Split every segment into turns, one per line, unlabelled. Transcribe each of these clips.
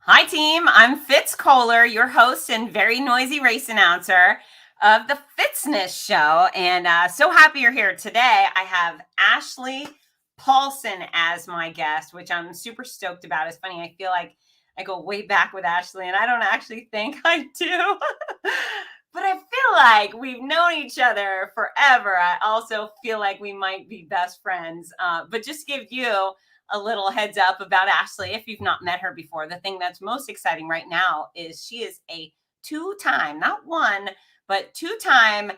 Hi, team. I'm Fitz, your host and very noisy race announcer of the Fitzness Show. And so happy you're here today. I have Ashley Paulson as my guest, which I'm super stoked about. It's funny. I feel like I go way back with Ashley, and I don't actually think I do. But I feel like we've known each other forever. I also feel like we might be best friends. But just give you a little heads up about Ashley if you've not met her before. The thing that's most exciting right now is she is a two-time, not one, but two-time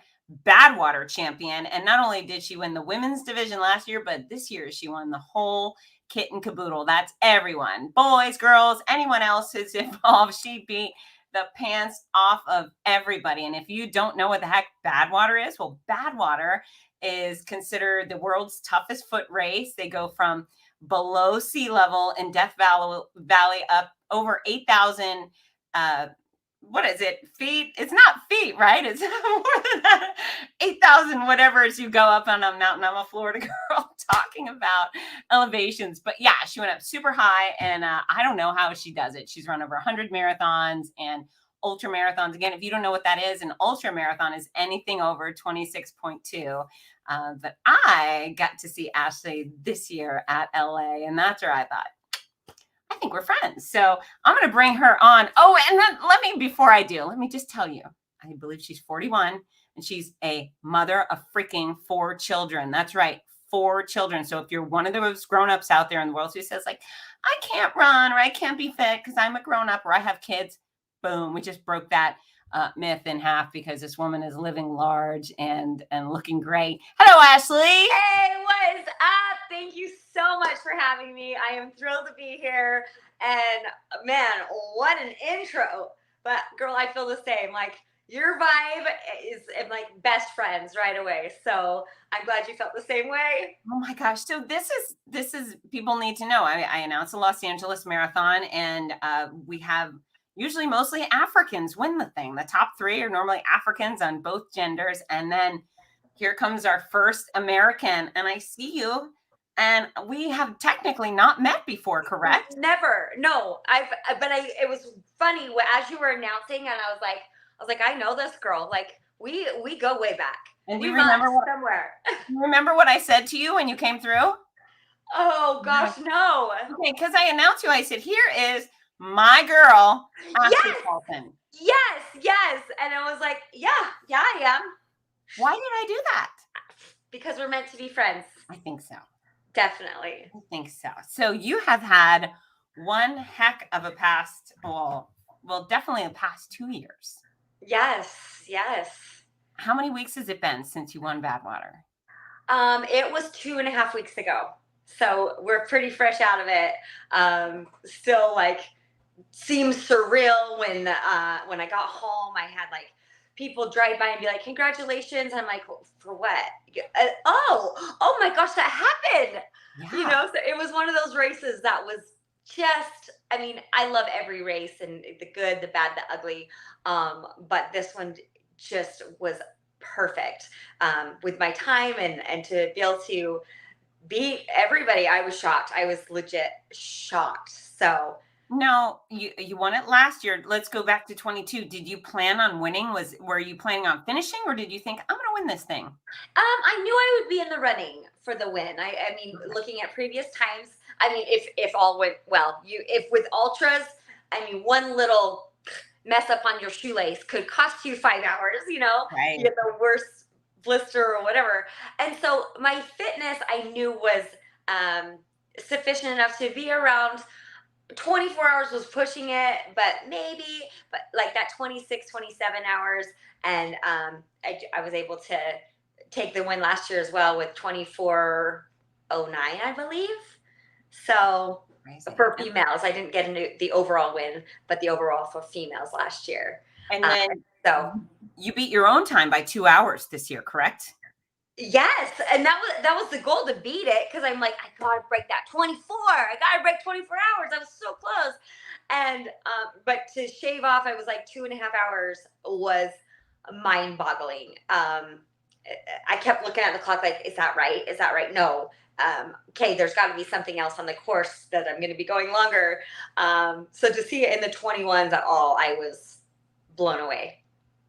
Badwater champion. And not only did she win the women's division last year, but this year she won the whole kit and caboodle. That's everyone, boys, girls, anyone else who's involved. She beat the pants off of everybody. And if you don't know what the heck Badwater is, well, Badwater is considered the world's toughest foot race. They go from below sea level in Death Valley up over 8,000 what is it, feet? It's not feet, right? It's more than that. 8,000 whatever as you go up on a mountain. I'm a Florida girl talking about elevations. But yeah, she went up super high, and I don't know how she does it. She's run over 100 marathons and ultra marathons. Again, if you don't know what that is, an ultra marathon is anything over 26.2. But I got to see Ashley this year at LA, and that's where I thought, I think we're friends. So I'm going to bring her on. Oh, and then before I do, let me just tell you, I believe she's 41 and she's a mother of freaking 4 children. That's right, 4 children. So if you're one of those grown-ups out there in the world who says like, I can't run or I can't be fit because I'm a grown-up or I have kids, boom, we just broke that myth in half because this woman is living large and looking great. Hello, Ashley.
Hey, what is up? Thank you so much for having me. I am thrilled to be here. And man, what an intro. But girl, I feel the same. Like your vibe is like best friends right away. So I'm glad you felt the same way.
Oh my gosh. So this is people need to know. I announced the Los Angeles Marathon, and we have usually mostly Africans win the thing. The top 3 are normally Africans on both genders. And then here comes our first American, and I see you, and we have technically not met before, correct?
Never. No. It was funny as you were announcing, and I was like, I know this girl. Like we go way back.
And do
We
you
met
remember what
somewhere.
you remember what I said to you when you came through?
Oh gosh, no.
Okay, because I announced you. I said, here is my girl, Ashley
Yes.
Paulson.
Yes. And I was like, yeah, I am.
Why did I do that?
Because we're meant to be friends.
I think so.
Definitely.
I think so. So you have had one heck of a past, well, definitely the past 2 years.
Yes.
How many weeks has it been since you won Badwater?
It was 2.5 weeks ago. So we're pretty fresh out of it. Still like seems surreal when I got home. I had like people drive by and be like, congratulations. I'm like, for what? Oh my gosh, that happened.
Yeah.
So it was one of those races that was just, I mean, I love every race and the good, the bad, the ugly. But this one just was perfect with my time and to be able to beat everybody. I was shocked. I was legit shocked. So
No, you won it last year. Let's go back to 22. Did you plan on winning? Were you planning on finishing, or did you think I'm going to win this thing?
I knew I would be in the running for the win. I mean, looking at previous times, I mean, if all went well, if with ultras, I mean, one little mess up on your shoelace could cost you 5 hours.
Right.
You get the worst blister or whatever. And so my fitness, I knew was sufficient enough to be around 24 hours was pushing it, but like that 26, 27 hours. And I was able to take the win last year as well with 24:09, I believe. So
Crazy.
for females, I didn't get the overall win, but the overall for females last year.
And then
So
you beat your own time by 2 hours this year, correct?
yes, and that was the goal, to beat it, because I'm like, I gotta break that 24. I gotta break 24 hours. I was so close. And but to shave off, I was like 2.5 hours was mind-boggling. I kept looking at the clock like, is that right? No. okay, there's got to be something else on the course that I'm going to be going longer. So to see it in the 21s at all, I was blown away.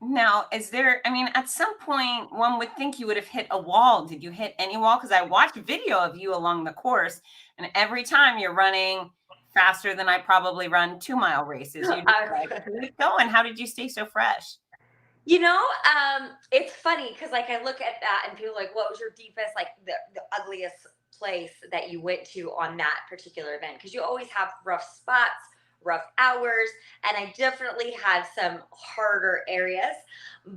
Now, is there, I mean, at some point, one would think you would have hit a wall. Did you hit any wall? Because I watched video of you along the course, and every time you're running faster than I probably run 2-mile races. You just like keep going. How did you stay so fresh?
You know, it's funny because like I look at that and people are like, what was your deepest, like the ugliest place that you went to on that particular event? Because you always have rough spots, rough hours, and I definitely had some harder areas.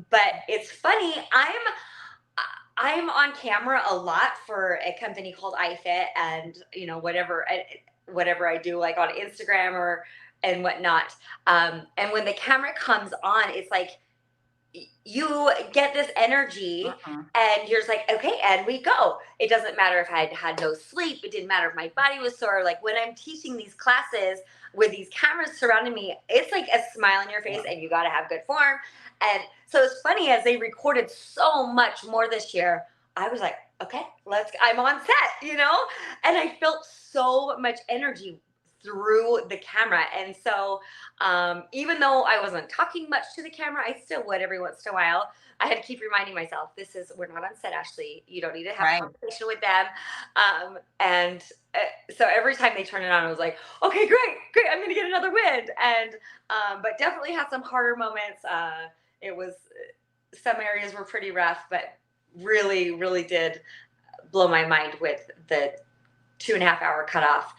But it's funny, I'm on camera a lot for a company called iFit, and whatever I do, like on Instagram or and whatnot. And when the camera comes on, it's like you get this energy
Mhm.
and you're just like, okay, and we go. It doesn't matter if I had no sleep. It didn't matter if my body was sore. Like when I'm teaching these classes with these cameras surrounding me, it's like a smile on your face and you got to have good form. And so it's funny, as they recorded so much more this year, I was like, okay, I'm on set. And I felt so much energy through the camera. And so even though I wasn't talking much to the camera, I still would every once in a while. I had to keep reminding myself, we're not on set, Ashley. You don't need to have a
Right.
conversation with them. And so every time they turned it on, I was like, okay, great, I'm going to get another win. And, but definitely had some harder moments. Some areas were pretty rough, but really, really did blow my mind with the 2.5 hour cutoff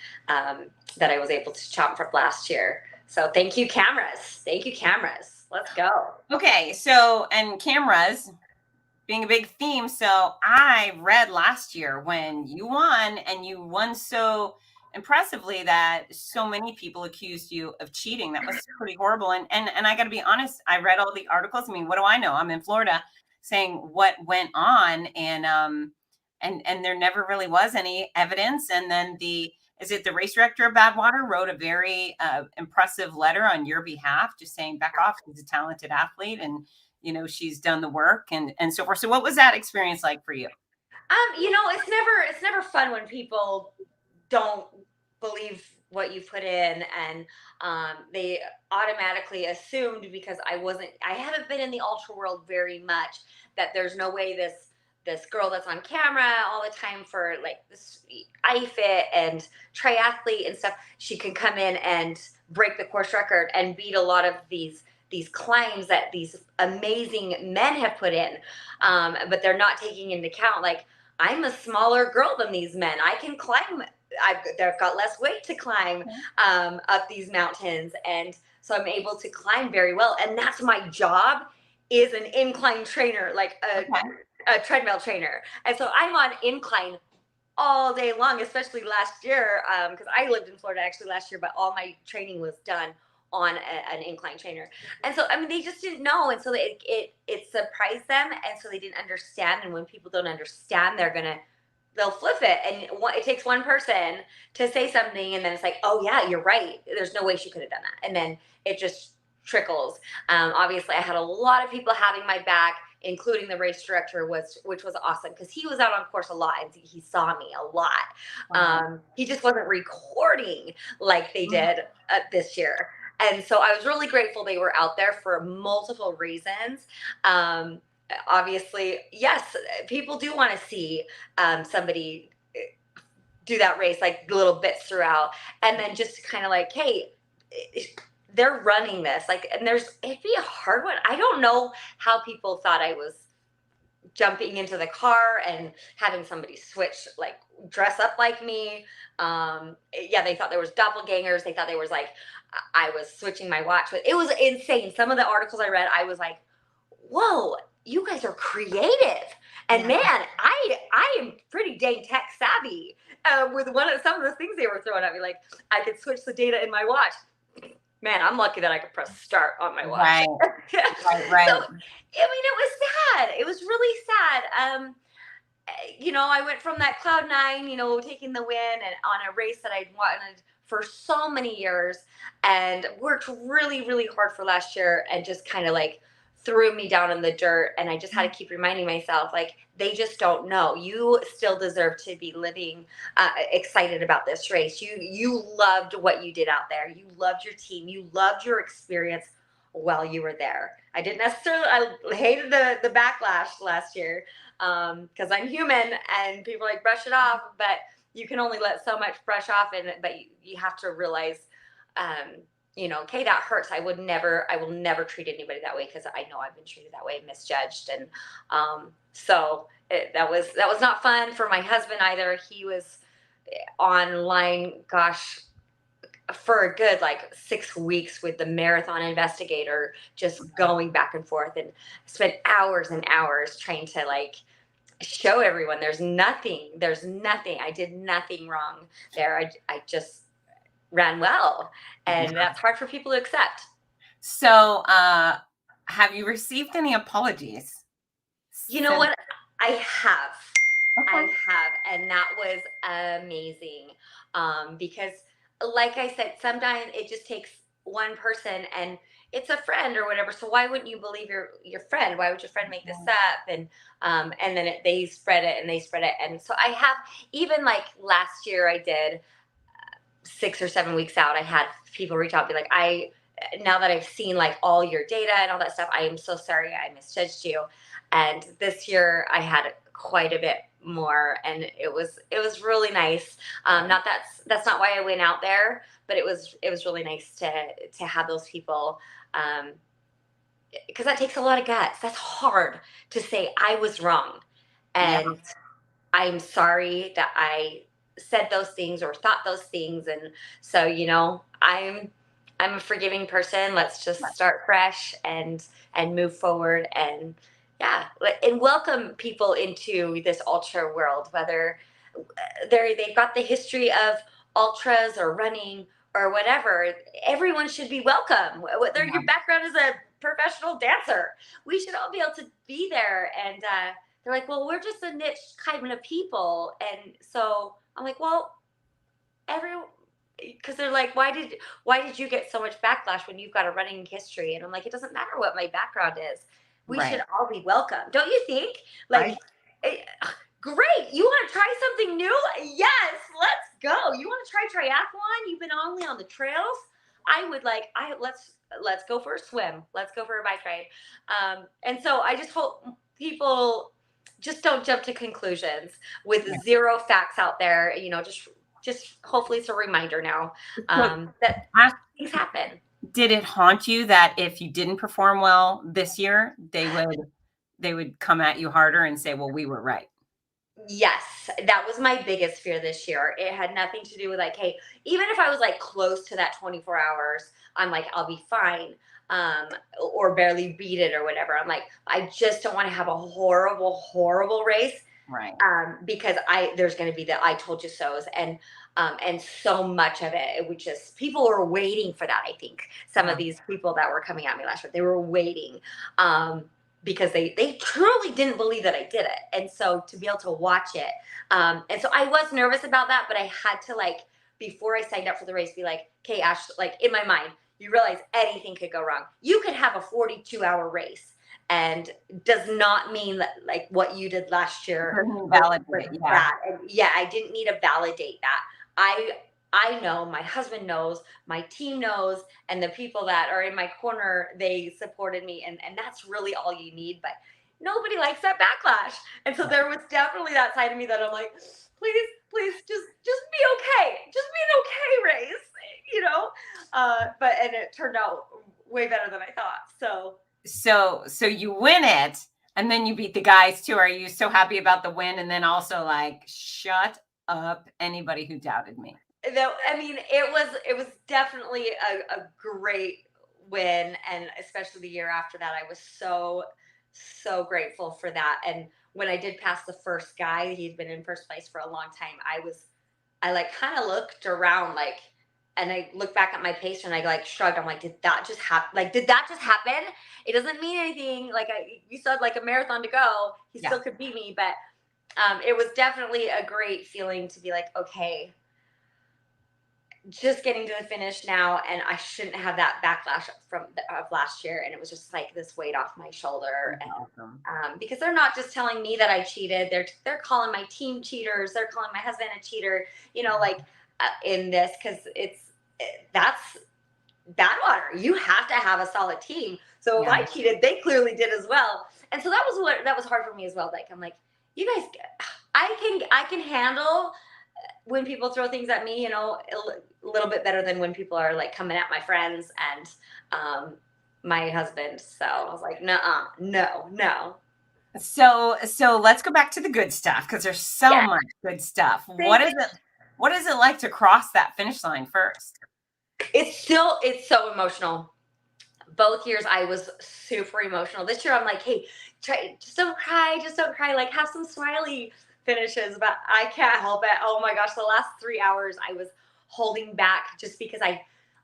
that I was able to chop from last year. So thank you, cameras. Thank you, cameras. Let's go.
Okay. So, and cameras being a big theme. So I read last year when you won, and you won so impressively that so many people accused you of cheating. That was pretty horrible. And I got to be honest, I read all the articles. I mean, what do I know? I'm in Florida, saying what went on, and there never really was any evidence. And then the race director of Badwater wrote a very impressive letter on your behalf, just saying back off. She's a talented athlete, and she's done the work and so forth. So what was that experience like for you?
It's never fun when people don't believe what you put in, and they automatically assumed, because I haven't been in the ultra world very much, that there's no way this girl that's on camera all the time for like this iFit and triathlete and stuff, she can come in and break the course record and beat a lot of these climbs that these amazing men have put in. But they're not taking into account, like, I'm a smaller girl than these men. I can climb. They've got less weight to climb up these mountains, and so I'm able to climb very well. And that's my job, is an incline trainer, like a treadmill trainer. And so I'm on incline all day long, especially last year, because I lived in Florida actually last year, but all my training was done on an incline trainer. And so, I mean, they just didn't know. And so it surprised them. And so they didn't understand. And when people don't understand, they'll flip it. And it takes one person to say something, and then it's like, oh yeah, you're right. There's no way she could have done that. And then it just trickles. Obviously I had a lot of people having my back, including the race director, which was awesome, because he was out on course a lot and he saw me a lot. He just wasn't recording like they did this year. And so I was really grateful they were out there for multiple reasons. Obviously, yes, people do want to see somebody do that race, like little bits throughout, and then just kind of like, hey, they're running this, like, and it'd be a hard one. I don't know how people thought I was jumping into the car and having somebody switch, like dress up like me. Yeah, they thought there was doppelgangers. They thought there was like I was switching my watch. But it was insane. Some of the articles I read, I was like, whoa, you guys are creative. And man, I am pretty dang tech savvy with some of the things they were throwing at me. Like, I could switch the data in my watch. Man, I'm lucky that I could press start on my watch.
Right. Right.
So, I mean, it was sad. It was really sad. I went from that cloud nine, taking the win, and on a race that I'd wanted for so many years, and worked really, really hard for last year, and just kind of like threw me down in the dirt, and I just had to keep reminding myself, like, they just don't know. You still deserve to be living excited about this race. You loved what you did out there. You loved your team. You loved your experience while you were there. I didn't necessarily, I hated the backlash last year because I'm human and people like brush it off, but you can only let so much brush off, but you have to realize, okay, that hurts. I will never treat anybody that way because I know I've been treated that way, misjudged. And that was not fun for my husband either. He was online, gosh, for a good like 6 weeks with the marathon investigator, just going back and forth, and spent hours and hours trying to like show everyone there's nothing. I did nothing wrong there. I just ran well, and that's hard for people to accept.
So, have you received any apologies?
You know what? I have.
Okay.
I have, and that was amazing. Because, like I said, sometimes it just takes one person, and it's a friend or whatever. So why wouldn't you believe your friend? Why would your friend make this up? And then they spread it, and so I have. Even like last year, I did 6 or 7 weeks out, I had people reach out and be like, now that I've seen like all your data and all that stuff, I am so sorry I misjudged you. And this year I had quite a bit more, and it was really nice. Not that's not why I went out there, but it was really nice to have those people, because that takes a lot of guts. That's hard to say I was wrong, and I'm sorry that I said those things or thought those things. And so, I'm a forgiving person. Let's just start fresh and move forward, and welcome people into this ultra world, whether they've got the history of ultras or running or whatever. Everyone should be welcome, whether your background is a professional dancer. We should all be able to be there. And they're like, well, we're just a niche kind of people. And so I'm like, well, because they're like, why did you get so much backlash when you've got a running history? And I'm like, it doesn't matter what my background is. We should all be welcome. Don't you think? Like, great. You want to try something new? Yes, let's go. You want to try triathlon? You've been only on the trails. Let's go for a swim. Let's go for a bike ride. And so I just hope people just don't jump to conclusions with zero facts out there. Just hopefully it's a reminder now that things happen.
Did it haunt you that if you didn't perform well this year, they would come at you harder and say, well, we were right?
Yes, that was my biggest fear this year. It had nothing to do with like, hey, even if I was like close to that 24 hours, I'm like, I'll be fine, or barely beat it or whatever. I'm like, I just don't want to have a horrible, horrible race.
Right.
Because there's going to be the I told you so's, and so much of it would just, people were waiting for that. I think some of these people that were coming at me last year, they were waiting, because they truly didn't believe that I did it. And so to be able to watch it, and so I was nervous about that, but I had to, like, before I signed up for the race, be like, okay, Ash, like, in my mind, you realize anything could go wrong. You could have a 42-hour race, and does not mean that like what you did last year
validate
that. And I didn't need to validate that. I know, my husband knows, my team knows, and the people that are in my corner, they supported me, and that's really all you need. But nobody likes that backlash, and so there was definitely that side of me that I'm like, please just be okay, just be an okay race, but it turned out way better than I thought.
So you win it, and then you beat the guys too. Are you so happy about the win? And then also like, shut up, anybody who doubted me.
No, I mean, it was definitely a great win, and especially the year after that, I was so grateful for that. And when I did pass the first guy, he'd been in first place for a long time. I like kind of looked around, like, and I looked back at my pacer, and I like shrugged. I'm like, did that just happen? Like, did that just happen? It doesn't mean anything. Like, you said, like a marathon to go, he still could beat me. But it was definitely a great feeling to be like, okay, just getting to the finish now, and I shouldn't have that backlash of last year. And it was just like this weight off my shoulder.
That's
And
awesome.
because they're not just telling me that I cheated, they're calling my team cheaters. They're calling my husband a cheater. Like in this, because that's Badwater. You have to have a solid team. So if
Yeah.
I cheated, they clearly did as well. And so that was hard for me as well. Like I'm like, you guys, I can handle when people throw things at me, a little bit better than when people are like coming at my friends and my husband. So I was like, no.
So let's go back to the good stuff because there's so
Yeah,
much good stuff.
thank you.
What is it like to cross that finish line first?
It's so emotional. Both years I was super emotional. This year I'm like, hey, just don't cry, like have some smiley finishes. But I can't help it. Oh my gosh, the last 3 hours I was holding back just because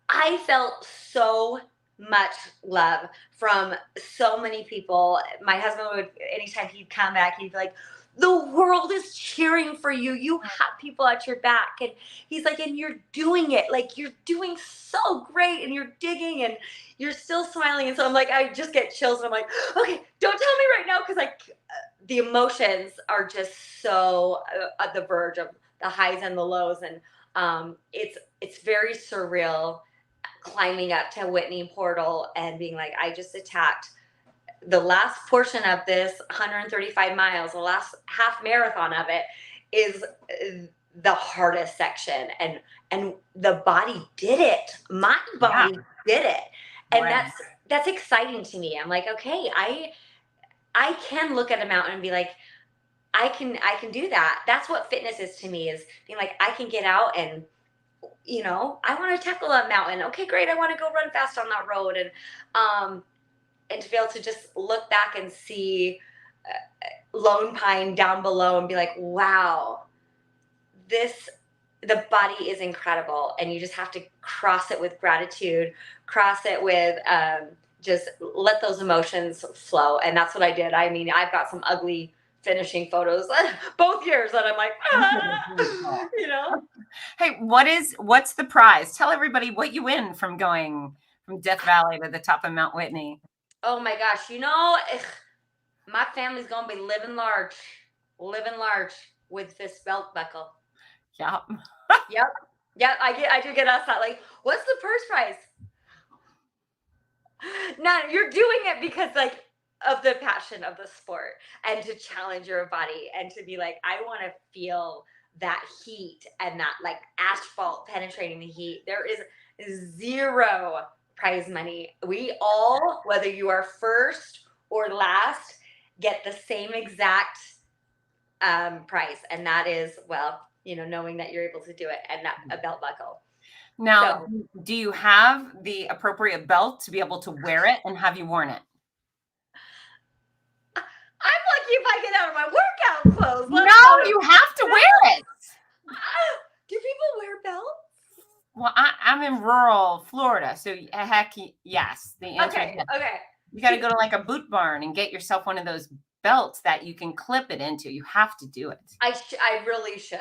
I felt so much love from so many people. My husband would, anytime he'd come back, he'd be like, the world is cheering for you. You have people at your back. And he's like, and you're doing it. Like, you're doing so great and you're digging and you're still smiling. And so I'm like, I just get chills and I'm like, okay, don't tell me right now. Cause like the emotions are just so at the verge of the highs and the lows. And it's very surreal climbing up to Whitney Portal and being like, I just attacked the last portion of this 135 miles, the last half marathon of it is the hardest section, and the body did it. My body did it, and
Right.
that's exciting to me. I'm like, okay, I can look at a mountain and be like, I can do that. That's what fitness is to me, is being like, I can get out and I want to tackle a mountain. Okay, great. I want to go run fast on that road, and to be able to just look back and see Lone Pine down below and be like, wow, the body is incredible. And you just have to cross it with gratitude, cross it with just let those emotions flow. And that's what I did. I mean, I've got some ugly finishing photos both years that I'm like,
Hey, what's the prize? Tell everybody what you win from going from Death Valley to the top of Mount Whitney.
Oh my gosh, my family's gonna be living large with this belt buckle.
Yeah.
Yep. I do get asked that. Like, what's the purse prize? No, you're doing it because like of the passion of the sport and to challenge your body and to be like, I want to feel that heat and that like asphalt penetrating the heat. There is zero prize money. We all, whether you are first or last, get the same exact price, and that is, well, knowing that you're able to do it and not a belt buckle.
Now, do you have the appropriate belt to be able to wear it, and have you worn it?
I'm lucky if I get out of my workout clothes.
No, you have to wear it.
Do people wear belts?
Well, I'm in rural Florida, so heck yes. The answer is yes.
Okay.
You got to go to like a boot barn and get yourself one of those belts that you can clip it into. You have to do it.
I really should.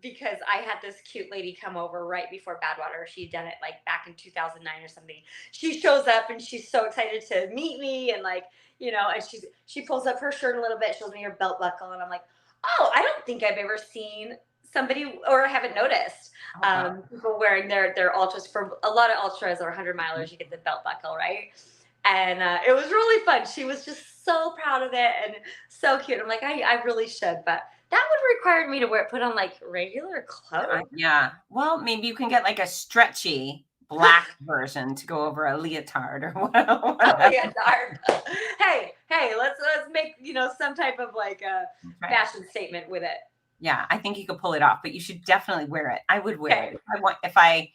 Because I had this cute lady come over right before Badwater. She'd done it like back in 2009 or something. She shows up and she's so excited to meet me and like, and she pulls up her shirt a little bit, shows me her belt buckle, and I'm like, oh, I don't think I've ever seen somebody, or I haven't noticed people wearing their ultras. For a lot of ultras or 100 milers, you get the belt buckle, right? And it was really fun. She was just so proud of it and so cute. I'm like, I really should, but that would require me to put on like regular clothes.
Yeah. Well, maybe you can get like a stretchy black version to go over a leotard or whatever.
A leotard. Hey, let's make some type of like a fashion statement with it.
Yeah, I think you could pull it off, but you should definitely wear it. I would wear it. If I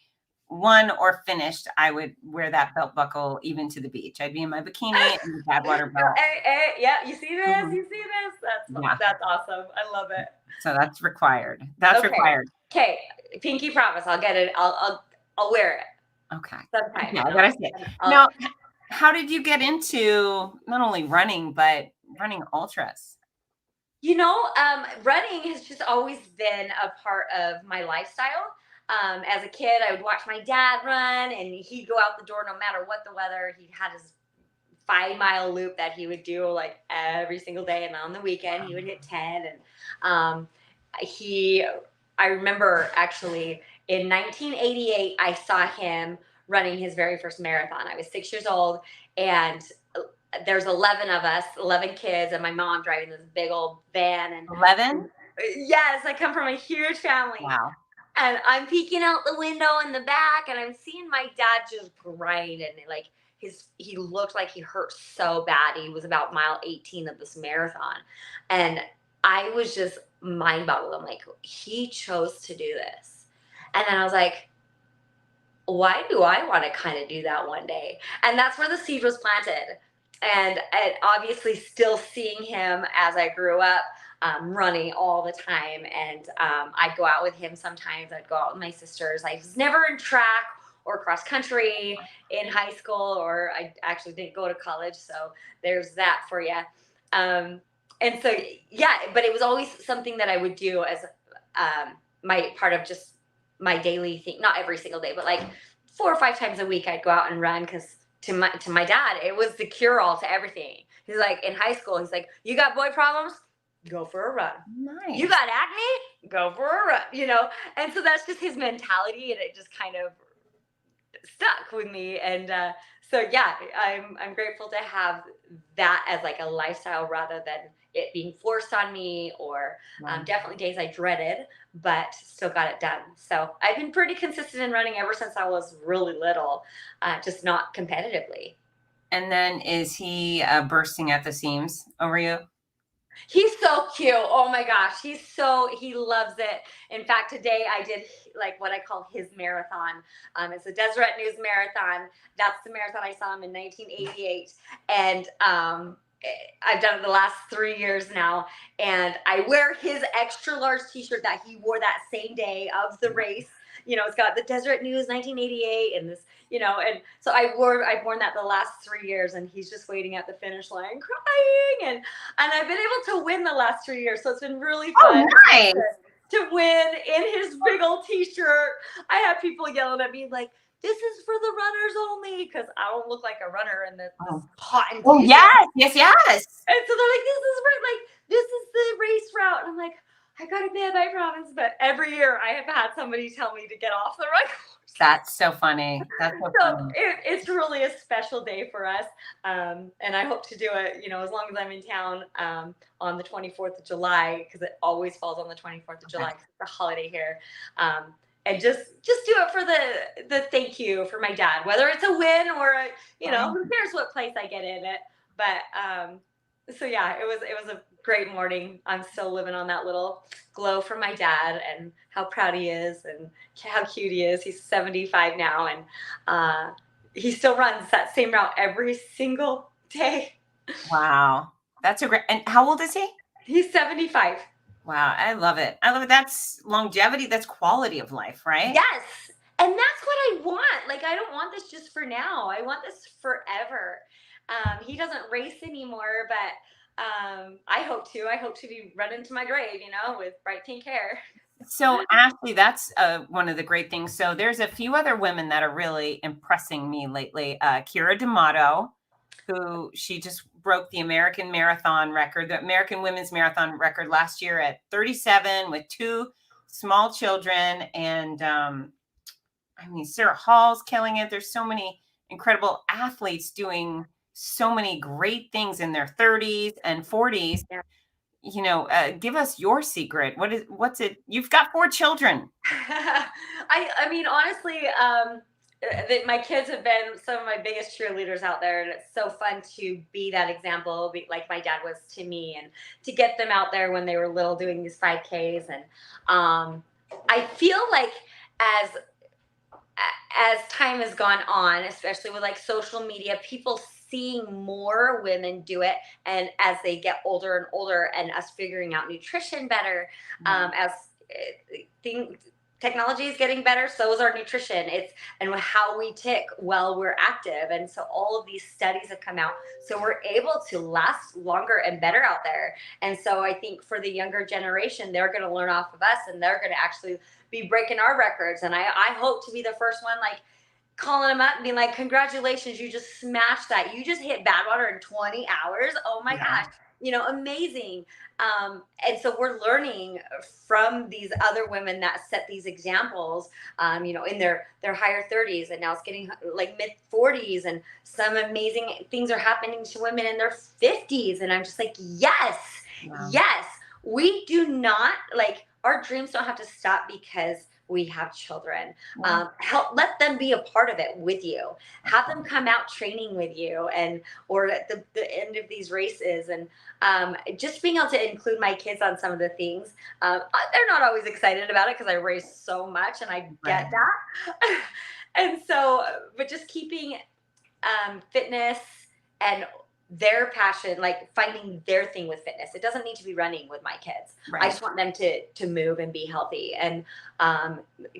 won or finished, I would wear that belt buckle even to the beach. I'd be in my bikini and the Badwater belt.
Yeah, you see this? Mm-hmm. You see this? That's awesome. I love it.
So that's required. That's required.
Okay, pinky promise. I'll get it. I'll wear it.
Okay.
Sometime.
Yeah, I gotta say. Now, how did you get into not only running but running ultras?
Running has just always been a part of my lifestyle. As a kid, I would watch my dad run, and he'd go out the door no matter what the weather. He had his 5 mile loop that he would do like every single day, and on the weekend he would hit 10. And he, I remember actually in 1988, I saw him running his very first marathon. I was 6 years old, and there's 11 of us, 11 kids, and my mom driving this big old van. And
11?
yes, I come from a huge family.
Wow.
And I'm peeking out the window in the back, and I'm seeing my dad just grind, and like he looked like he hurt so bad. He was about mile 18 of this marathon, and I was just mind boggled. I'm like, he chose to do this, and then I was like, why do I want to kind of do that one day? And that's where the seed was planted. And obviously still seeing him as I grew up, running all the time. And I'd go out with him sometimes. I'd go out with my sisters. I was never in track or cross country in high school, or I actually didn't go to college. So there's that for you. And so, yeah, but it was always something that I would do as my part of just my daily thing. Not every single day, but like 4 or 5 times a week I'd go out and run, because to my dad, it was the cure-all to everything. He's like, in high school, he's like, you got boy problems? Go for a run.
Nice.
You got acne? Go for a run, And so that's just his mentality, and it just kind of stuck with me. And so, yeah, I'm grateful to have that as like a lifestyle rather than it being forced on me, or definitely days I dreaded, but still got it done. So I've been pretty consistent in running ever since I was really little, just not competitively.
And then is he bursting at the seams over you?
He's so cute. Oh my gosh. He loves it. In fact, today I did like what I call his marathon. It's the Deseret News Marathon. That's the marathon I saw him in 1988. And I've done it the last 3 years now. And I wear his extra large t-shirt that he wore that same day of the race. It's got the Deseret News 1988 and this, and so I've worn that the last 3 years, and he's just waiting at the finish line crying. And I've been able to win the last 3 years. So it's been really fun.
Oh, nice.
To win in his big old t-shirt. I have people yelling at me like, this is for the runners only, because I don't look like a runner in this hot and
oh, yes. And so
they're like, this is the race route. And I'm like, I gotta be I promise. But every year I have had somebody tell me to get off the run course.
That's so funny. That's so funny.
It's really a special day for us. And I hope to do it, as long as I'm in town on the 24th of July, because it always falls on the 24th of July, because it's a holiday here. And just do it for the thank you for my dad, whether it's a win or who cares what place I get in it. But so yeah, it was a great morning. I'm still living on that little glow from my dad, and how proud he is and how cute he is. He's 75 now, and he still runs that same route every single day.
Wow. That's a great, and how old is he?
He's 75.
Wow. I love it. That's longevity. That's quality of life, right?
Yes. And that's what I want. Like, I don't want this just for now. I want this forever. He doesn't race anymore, but I hope to be running to my grave, with bright pink hair.
So Ashley, that's one of the great things. So there's a few other women that are really impressing me lately. Kira D'Amato, who she just broke the American marathon record, the American women's marathon record last year at 37 with 2 small children. And Sarah Hall's killing it. There's so many incredible athletes doing so many great things in their 30s and 40s. Yeah. Give us your secret. What's it? You've got 4 children.
I mean, honestly, my kids have been some of my biggest cheerleaders out there, and it's so fun to be that example, like my dad was to me, and to get them out there when they were little doing these 5Ks. And I feel like as time has gone on, especially with like social media, people seeing more women do it, and as they get older and older, and us figuring out nutrition better, as technology is getting better, so is our nutrition. And how we tick while we're active. And so all of these studies have come out, so we're able to last longer and better out there. And so I think for the younger generation, they're going to learn off of us, and they're going to actually be breaking our records. And I hope to be the first one, like, calling them up and being like, congratulations, you just smashed that. You just hit Badwater in 20 hours. Oh my gosh, amazing. And so we're learning from these other women that set these examples, in their higher 30s, and now it's getting like mid 40s, and some amazing things are happening to women in their 50s. And I'm just like, yes, yes, we do not, like, our dreams don't have to stop because we have children. Let them be a part of it with you. Have them come out training with you, or at the end of these races, and just being able to include my kids on some of the things. They're not always excited about it because I race so much, and I get that. And so, but just keeping fitness and their passion, like finding their thing with fitness. It doesn't need to be running with my kids. I just want them to move and be healthy. And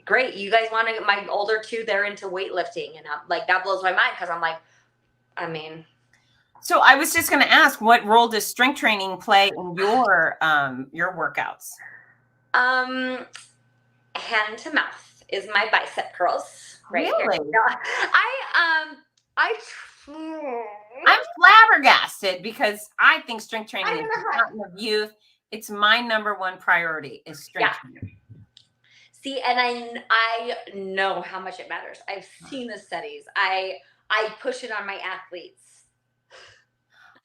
great, you guys want to, my older two, they're into weightlifting, and like, that blows my mind, because I'm like,
so I was just going to ask, what role does strength training play in your workouts?
Hand to mouth is my bicep curls right
really?
Here.
I'm flabbergasted, because I think strength training is the fountain of youth. It's my number one priority, is strength training.
See, and I know how much it matters. I've seen the studies. I push it on my athletes.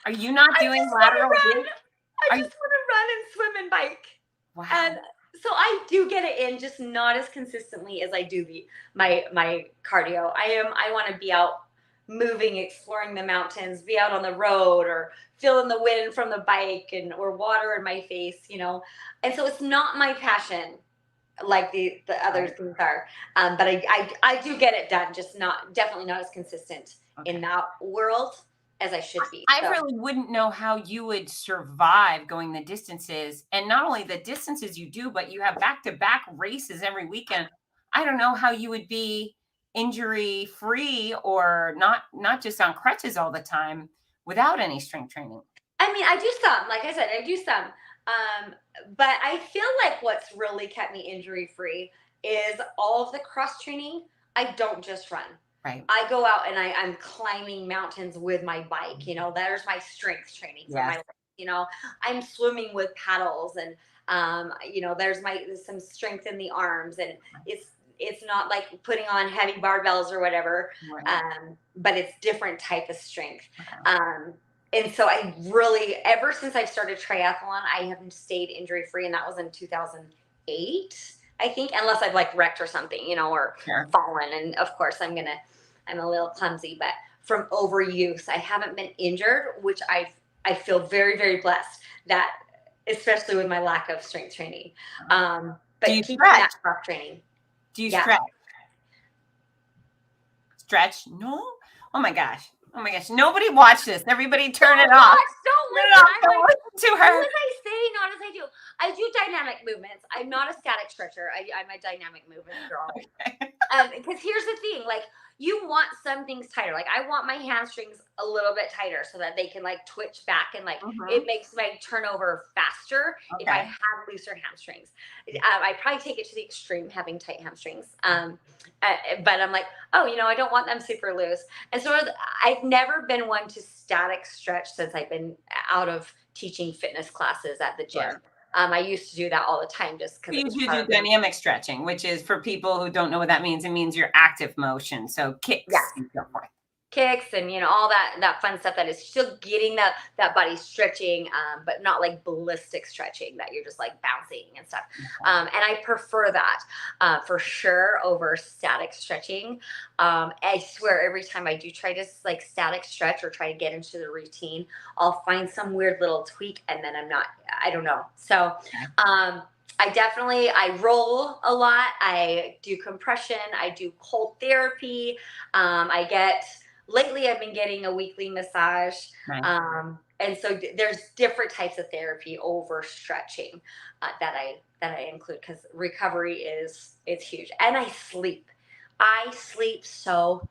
Are you not doing lateral?
I just want to run and swim and bike.
Wow.
And so I do get it in, just not as consistently as I do my cardio. I want to be out moving, exploring the mountains, be out on the road, or feeling the wind from the bike, or water in my face, And so it's not my passion like the other things are. But I do get it done, just definitely not as consistent in that world as I should be.
I really wouldn't know how you would survive going the distances, and not only the distances you do, but you have back-to-back races every weekend. I don't know how you would be injury free, or not just on crutches all the time without any strength training.
I mean, I do some, like I said, I do some. But I feel like what's really kept me injury free is all of the cross training. I don't just run.
Right.
I go out and I'm climbing mountains with my bike. There's my strength training for my legs. I'm swimming with paddles, and there's some strength in the arms, and it's not like putting on heavy barbells or whatever, but it's different type of strength.
Okay.
And so I really, ever since I've started triathlon, I haven't stayed injury free, and that was in 2008, I think, unless I've like wrecked or something, or fallen. And of course I'm a little clumsy, but from overuse, I haven't been injured, which I feel very, very blessed, that, especially with my lack of strength training. But keeping that cross training.
Do you stretch? Stretch? No? Oh my gosh. Nobody watch this. Everybody turn it off.
Don't listen.
Don't listen to her.
What I say, not as I do. I do dynamic movements. I'm not a static stretcher. I'm a dynamic movement girl. Because here's the thing, like, you want some things tighter. Like, I want my hamstrings a little bit tighter so that they can like twitch back, and like it makes my turnover faster if I have looser hamstrings. I probably take it to the extreme, having tight hamstrings. But I'm like, I don't want them super loose. And so I've never been one to static stretch since I've been out of teaching fitness classes at the gym.
Right.
I used to do that all the time, just because
you do dynamic stretching, which is, for people who don't know what that means, it means your active motion. So kicks and so forth. Kicks and
all that fun stuff that is still getting that body stretching, but not like ballistic stretching that you're just like bouncing and stuff. And I prefer that for sure over static stretching. I swear, every time I do try to like static stretch or try to get into the routine, I'll find some weird little tweak, and then I don't know. So I roll a lot. I do compression. I do cold therapy. Lately I've been getting a weekly massage. And so there's different types of therapy over stretching that I include, because recovery it's huge. And I sleep so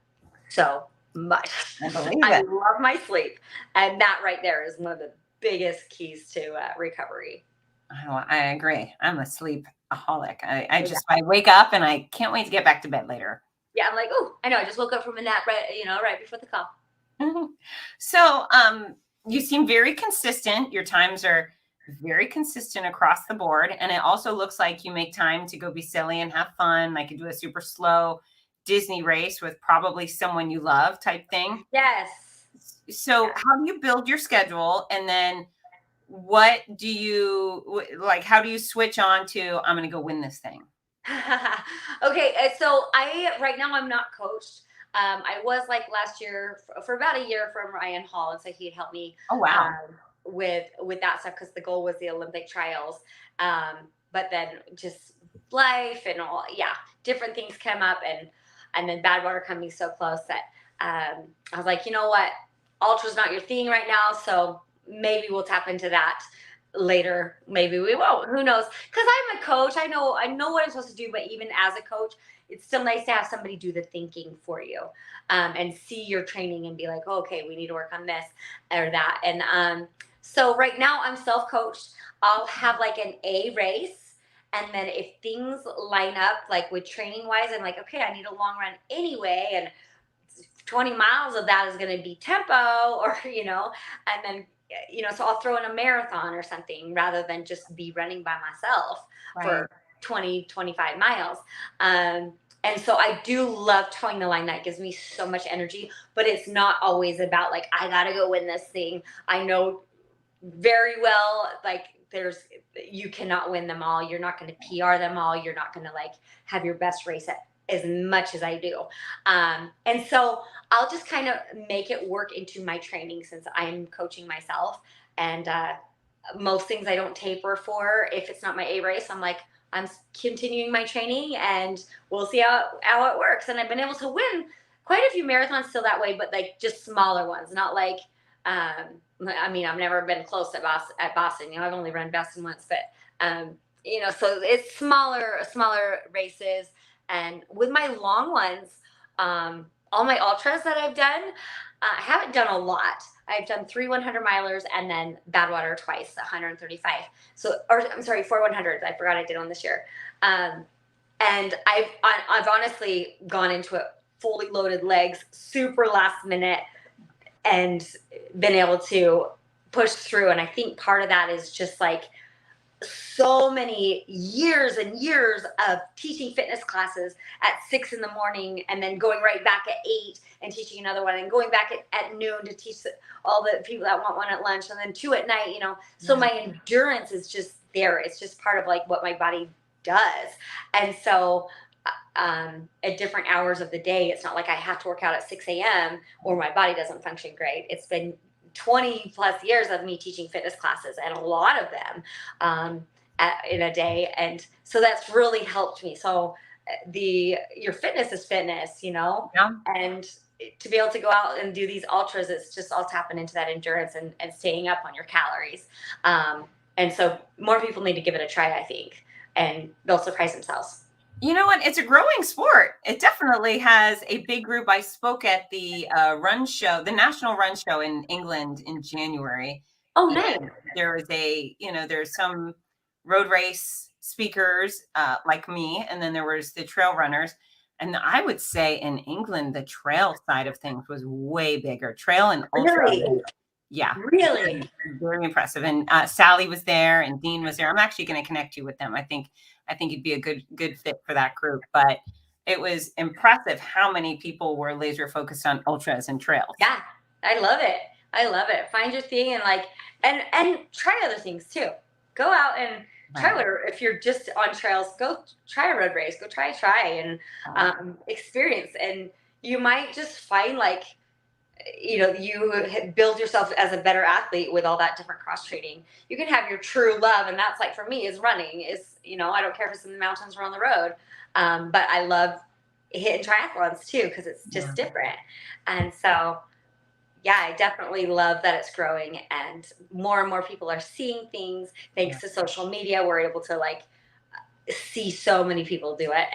much. I love my sleep. And that right there is one of the biggest keys to recovery.
I agree. I'm a sleepaholic. I wake up and I can't wait to get back to bed later.
Yeah, I'm like, oh, I know. I just woke up from a nap right before the call.
Mhm. So, you seem very consistent. Your times are very consistent across the board. And it also looks like you make time to go be silly and have fun. Like you do a super slow Disney race with probably someone you love type thing.
Yes.
So, how do you build your schedule? And then what do you like? How do you switch on to, I'm going to go win this thing?
Okay, so right now I'm not coached. I was like last year for about a year from Ryan Hall, and so he'd help me
Oh, wow.
with that stuff because the goal was the Olympic trials. But then just life and all, yeah, different things came up, and then Badwater coming so close that I was like, you know what, ultra's not your thing right now, so maybe we'll tap into that later. Maybe we won't, who knows, because I'm a coach. I know what I'm supposed to do, but even as a coach, it's still nice to have somebody do the thinking for you, and see your training and be like, oh, okay, we need to work on this or that. And so right now I'm self-coached. I'll have like an A race, and then if things line up like with training wise, I'm like, okay, I need a long run anyway, and 20 miles of that is going to be tempo, or and then so I'll throw in a marathon or something rather than just be running by myself
Right.
for 20-25 miles. And so I do love towing the line. That gives me so much energy, but it's not always about like, I gotta go win this thing. I know very well, like, you cannot win them all. You're not going to PR them all. You're not going to like have your best race at as much as I do. And so I'll just kind of make it work into my training since I'm coaching myself. And most things I don't taper for. If it's not my A race, I'm like, I'm continuing my training and we'll see how it works. And I've been able to win quite a few marathons still that way, but like just smaller ones, not like, I mean, I've never been close at Boston. I've only run Boston once, but so it's smaller races. And with my long ones, all my ultras that I've done, I haven't done a lot. I've done 3 100-milers and then Badwater twice, 135. I'm sorry, 4 100s. I forgot I did one this year. And I've honestly gone into it fully loaded legs, super last minute, and been able to push through. And I think part of that is just like so many years and years of teaching fitness classes at 6 in the morning and then going right back at 8 and teaching another one and going back at noon to teach all the people that want one at lunch and then 2 at night, so my endurance is just there. It's just part of like what my body does. And so at different hours of the day, it's not like I have to work out at 6 a.m. or my body doesn't function great. It's been 20 plus years of me teaching fitness classes, and a lot of them in a day. And so that's really helped me. So your fitness is fitness,
Yeah.
and to be able to go out and do these ultras, it's just all tapping into that endurance and staying up on your calories. And so more people need to give it a try, I think, and they'll surprise themselves.
You know what? It's a growing sport. It definitely has a big group. I spoke at the run show, the national run show in England in January.
Oh, nice.
And there was there's some road race speakers like me, and then there was the trail runners. And I would say in England, the trail side of things was way bigger. Trail and ultra.
Really?
Yeah.
Really?
Very impressive. And Sally was there and Dean was there. I'm actually going to connect you with them. I think it'd be a good fit for that group. But it was impressive how many people were laser focused on ultras and trails.
Yeah, I love it. I love it. Find your thing and like, and try other things too. Go out and try whatever. If you're just on trails, go try a road race. Go try and experience. And you might just find like, you build yourself as a better athlete with all that different cross training. You can have your true love, and that's like for me is running. I don't care if it's in the mountains or on the road, but I love hitting triathlons too because it's just different. And so, yeah, I definitely love that it's growing, and more people are seeing things thanks to social media. We're able to like see so many people do it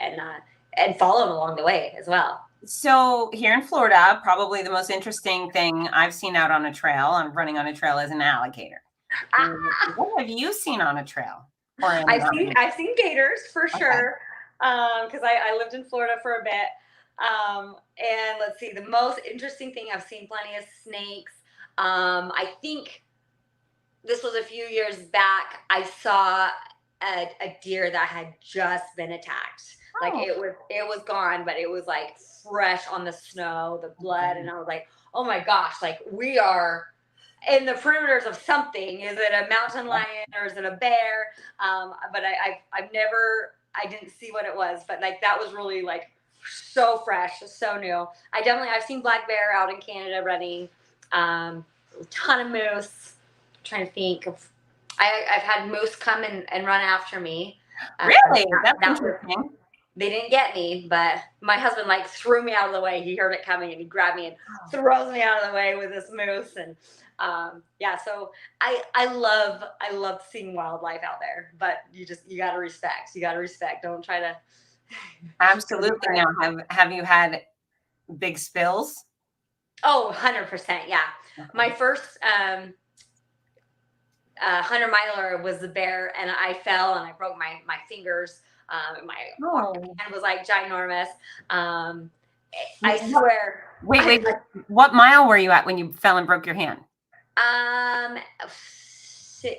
and follow them along the way as well.
So here in Florida, probably the most interesting thing I've seen out on a trail, I'm running on a trail, is an alligator. What have you seen on a trail? Or in
I've seen gators for
Okay.
sure, because I lived in Florida for a bit. And let's see, the most interesting thing, I've seen plenty of snakes. I think this was a few years back. I saw a deer that had just been attacked. Like
Oh,
it was gone, but it was like fresh on the snow, the blood, and I was like, oh my gosh, like we are in the perimeters of something. Is it a mountain lion or is it a bear? But I've never, I didn't see what it was, but like that was really like so fresh, so new. I've seen black bear out in Canada running, a ton of moose. I'm trying to think of, I've had moose come and run after me.
really? That's
That was,
interesting.
they didn't get me, but my husband like threw me out of the way. He heard it coming and he grabbed me and throws me out of the way with this moose. And yeah, so I love seeing wildlife out there, but you got to respect. You got to respect. Don't try to.
Absolutely. Now, have you had big spills?
Oh, 100%. Yeah.
Okay.
My first 100 miler was the bear, and I fell and I broke my fingers. My
Oh.
hand was like ginormous. I swear.
Wait. What mile were you at when you fell and broke your hand?
Um,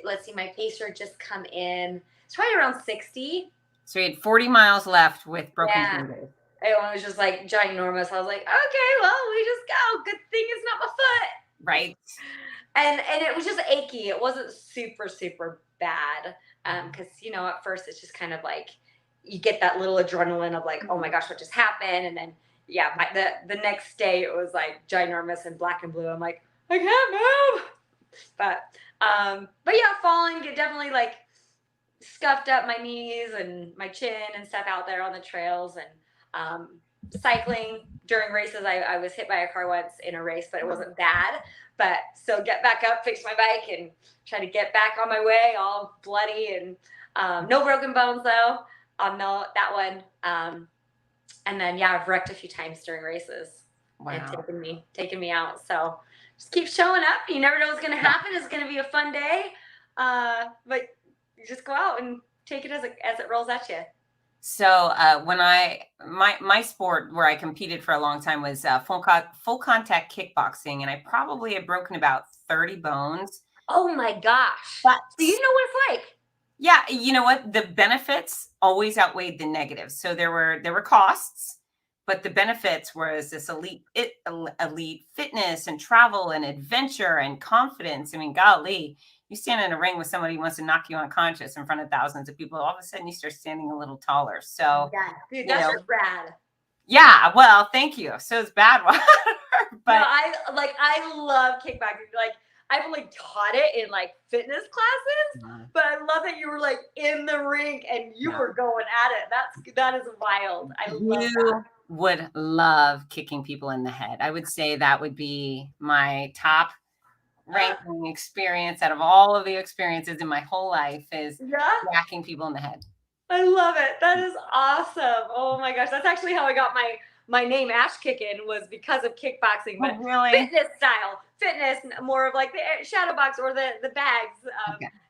let's see. My pacer just come in. It's probably around 60.
So you had 40 miles left with broken
Yeah.
fingers.
It was just like ginormous. I was like, okay, well, we just go. Good thing it's not my foot.
Right.
And it was just achy. It wasn't super bad. Because at first it's just kind of like you get that little adrenaline of like, oh my gosh, what just happened? And then yeah, the next day it was like ginormous and black and blue. I'm like, I can't move. But yeah, falling, it definitely like scuffed up my knees and my chin and stuff out there on the trails. And cycling during races, I was hit by a car once in a race, but it wasn't bad. But so get back up, fix my bike, and try to get back on my way, all bloody and no broken bones though on that one. And then yeah, I've wrecked a few times during races.
Wow.
And taking me out. So just keep showing up. You never know what's going to happen. It's going to be a fun day, but you just go out and take it as it rolls at you.
So when my sport where I competed for a long time was full contact kickboxing, and I probably had broken about 30 bones.
Oh my gosh!
But
so you know what it's like.
Yeah, you know what? The benefits always outweighed the negatives. So there were costs, but the benefits was this elite fitness and travel and adventure and confidence. I mean, golly, you stand in a ring with somebody who wants to knock you unconscious in front of thousands of people. All of a sudden, you start standing a little taller. So
yeah, dude, that's just rad.
Yeah, well, thank you. So it's BADWATER, but
no, I love kickboxing. Like I've only taught it in like fitness classes, but I love that you were like in the rink and you were going at it. That is wild. I love that.
Would love kicking people in the head. I would say that would be my top ranking experience out of all of the experiences in my whole life is whacking people in the head.
I love it. That is awesome. Oh my gosh. That's actually how I got my name Ash Kickin' was because of kickboxing, but
really?
Fitness style. Fitness, more of like the shadow box or the bags.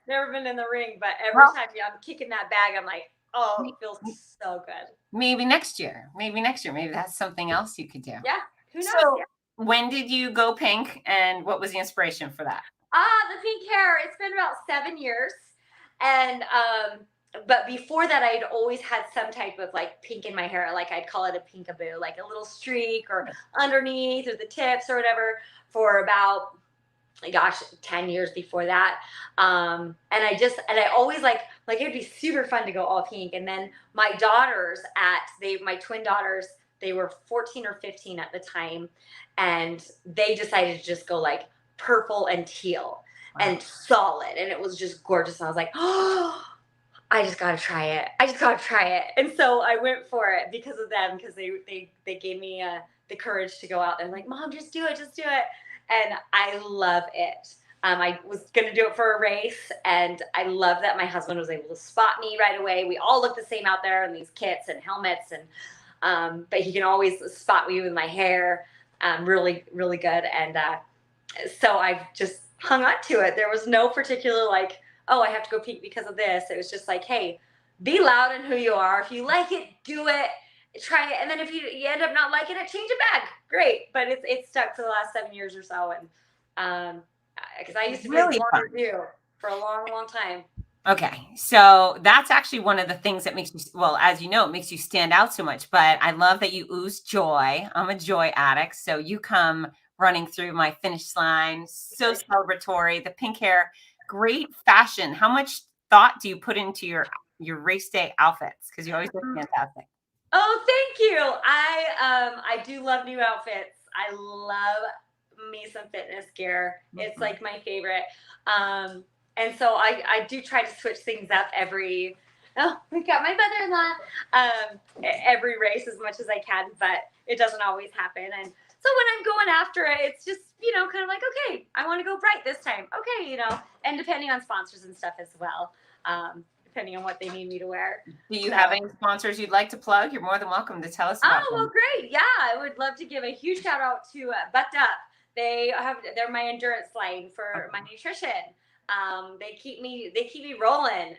Never been in the ring, but every time I'm kicking that bag, I'm like, oh, it feels so good.
Maybe next year. Maybe that's something else you could do.
Yeah. Who knows?
So when did you go pink and what was the inspiration for that?
The pink hair. It's been about 7 years. And but before that, I'd always had some type of like pink in my hair. Like I'd call it a pinkaboo, like a little streak or underneath or the tips or whatever for about, gosh, 10 years before that. And I always like it'd be super fun to go all pink. And then my daughters my twin daughters, they were 14 or 15 at the time. And they decided to just go like purple and teal and solid. And it was just gorgeous. And I was like, oh, I just got to try it. And so I went for it because of them, because they gave me the courage to go out there. Like, Mom, just do it. And I love it. I was going to do it for a race, and I love that my husband was able to spot me right away. We all look the same out there in these kits and helmets, and but he can always spot me with my hair. Really, really good. And so I've just hung on to it. There was no particular like, oh, I have to go peak because of this. It was just like, hey, be loud in who you are. If you like it, do it. Try it. And then if you end up not liking it, change it back. Great. But it's stuck for the last 7 years or so. And because I used to be a
Really
born
fun.
review for a long, long time.
Okay, so that's actually one of the things that makes you, well, as you know, it makes you stand out so much. But I love that you ooze joy. I'm a joy addict. So you come running through my finish line, so celebratory, the pink hair, great fashion. How much thought do you put into your race day outfits? Because you always look fantastic.
Oh, thank you. I do love new outfits. I love me some fitness gear. It's like my favorite. And so I do try to switch things up every. Oh, we got my mother-in-law. Every race as much as I can, but it doesn't always happen. And so when I'm going after it, it's just kind of like, okay, I want to go bright this time. Okay, and depending on sponsors and stuff as well. Depending on what they need me to wear.
Do you have any sponsors you'd like to plug? You're more than welcome to tell us about them.
Oh, well, great. Yeah, I would love to give a huge shout out to Bucked Up. They're my endurance line for my nutrition. They keep me rolling,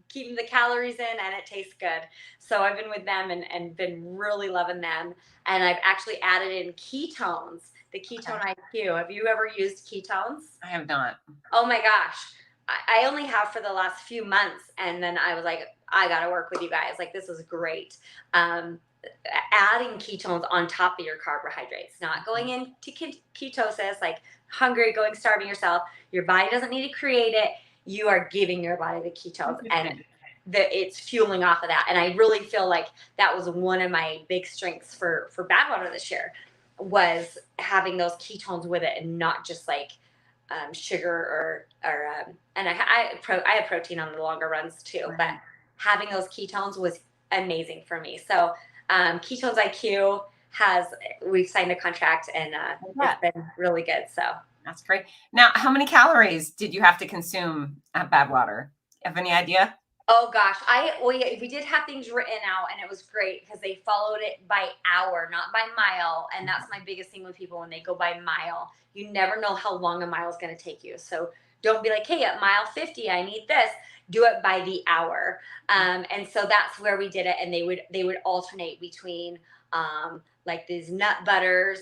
keeping the calories in, and it tastes good. So I've been with them and been really loving them. And I've actually added in ketones, the ketone IQ. Have you ever used ketones?
I have not.
Oh my gosh. I only have for the last few months. And then I was like, I got to work with you guys. Like, this is great. Adding ketones on top of your carbohydrates, not going into ketosis, like hungry, starving yourself. Your body doesn't need to create it. You are giving your body the ketones and it's fueling off of that. And I really feel like that was one of my big strengths for Badwater this year, was having those ketones with it and not just like sugar or and I have protein on the longer runs too, but having those ketones was amazing for me. So Ketones IQ we've signed a contract and it's been really good. So
that's great. Now, how many calories did you have to consume at Badwater? Have any idea?
Oh gosh, we did have things written out, and it was great because they followed it by hour, not by mile. And that's my biggest thing with people when they go by mile. You never know how long a mile is going to take you. So don't be like, hey, at mile 50, I need this. Do it by the hour. And so that's where we did it. And they would alternate between like these nut butters.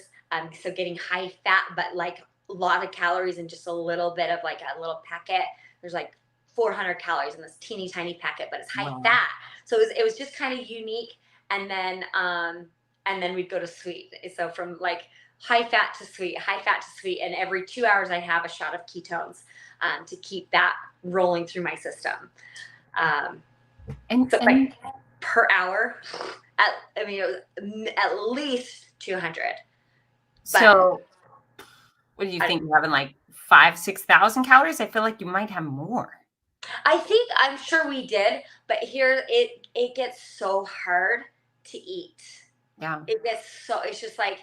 So getting high fat, but like a lot of calories and just a little bit of like a little packet. There's like 400 calories in this teeny tiny packet, but it's high fat. So it was just kind of unique. And then we'd go to sweet. So from like high fat to sweet, and every 2 hours I'd have a shot of ketones to keep that rolling through my system. And so like per hour, it was at least 200.
So what do you think? You're having like 5,000-6,000 calories? I feel like you might have more.
I'm sure we did, but here it gets so hard to eat.
Yeah.
It's just like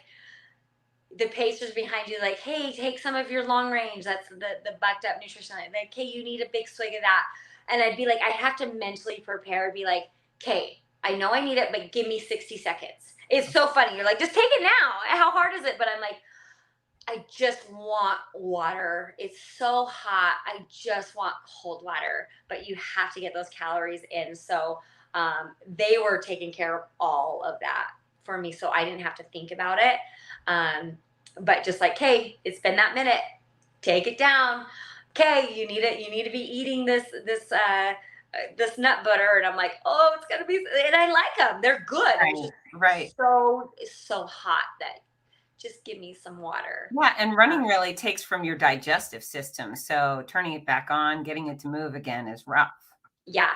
the pacers behind you, like, hey, take some of your long range. That's the Bucked Up nutrition. Like, hey, you need a big swig of that. And I'd be like, I have to mentally prepare, be like, okay, I know I need it, but give me 60 seconds. It's so funny. You're like, just take it now. How hard is it? But I'm like, I just want water. It's so hot. I just want cold water, but you have to get those calories in. So they were taking care of all of that for me. So I didn't have to think about it. But just like, hey, it's been that minute, take it down. Okay, you need it. You need to be eating this nut butter. And I'm like, oh, it's gonna be, and I like them. They're good.
Right.
So hot that just give me some water.
Yeah, and running really takes from your digestive system. So turning it back on, getting it to move again is rough.
Yeah.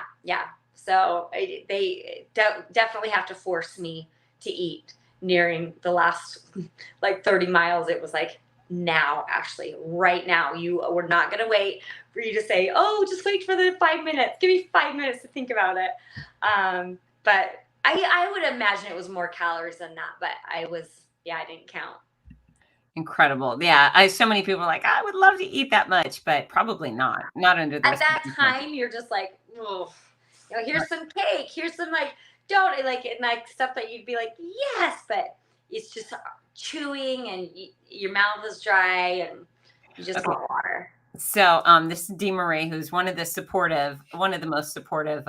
So they definitely have to force me to eat nearing the last like 30 miles. It was like, now, actually, right now, we're not going to wait for you to say, oh, just wait for the 5 minutes. Give me 5 minutes to think about it. But I would imagine it was more calories than that, but I didn't count.
Incredible. Yeah. So many people are like, I would love to eat that much, but probably not under the
at that time. You're just like, oh, here's some cake, here's some like donut, like stuff that you'd be like, yes, but it's just chewing and your mouth is dry. And You just
Okay.
want water.
So this is Dee Marie, who's one of the most supportive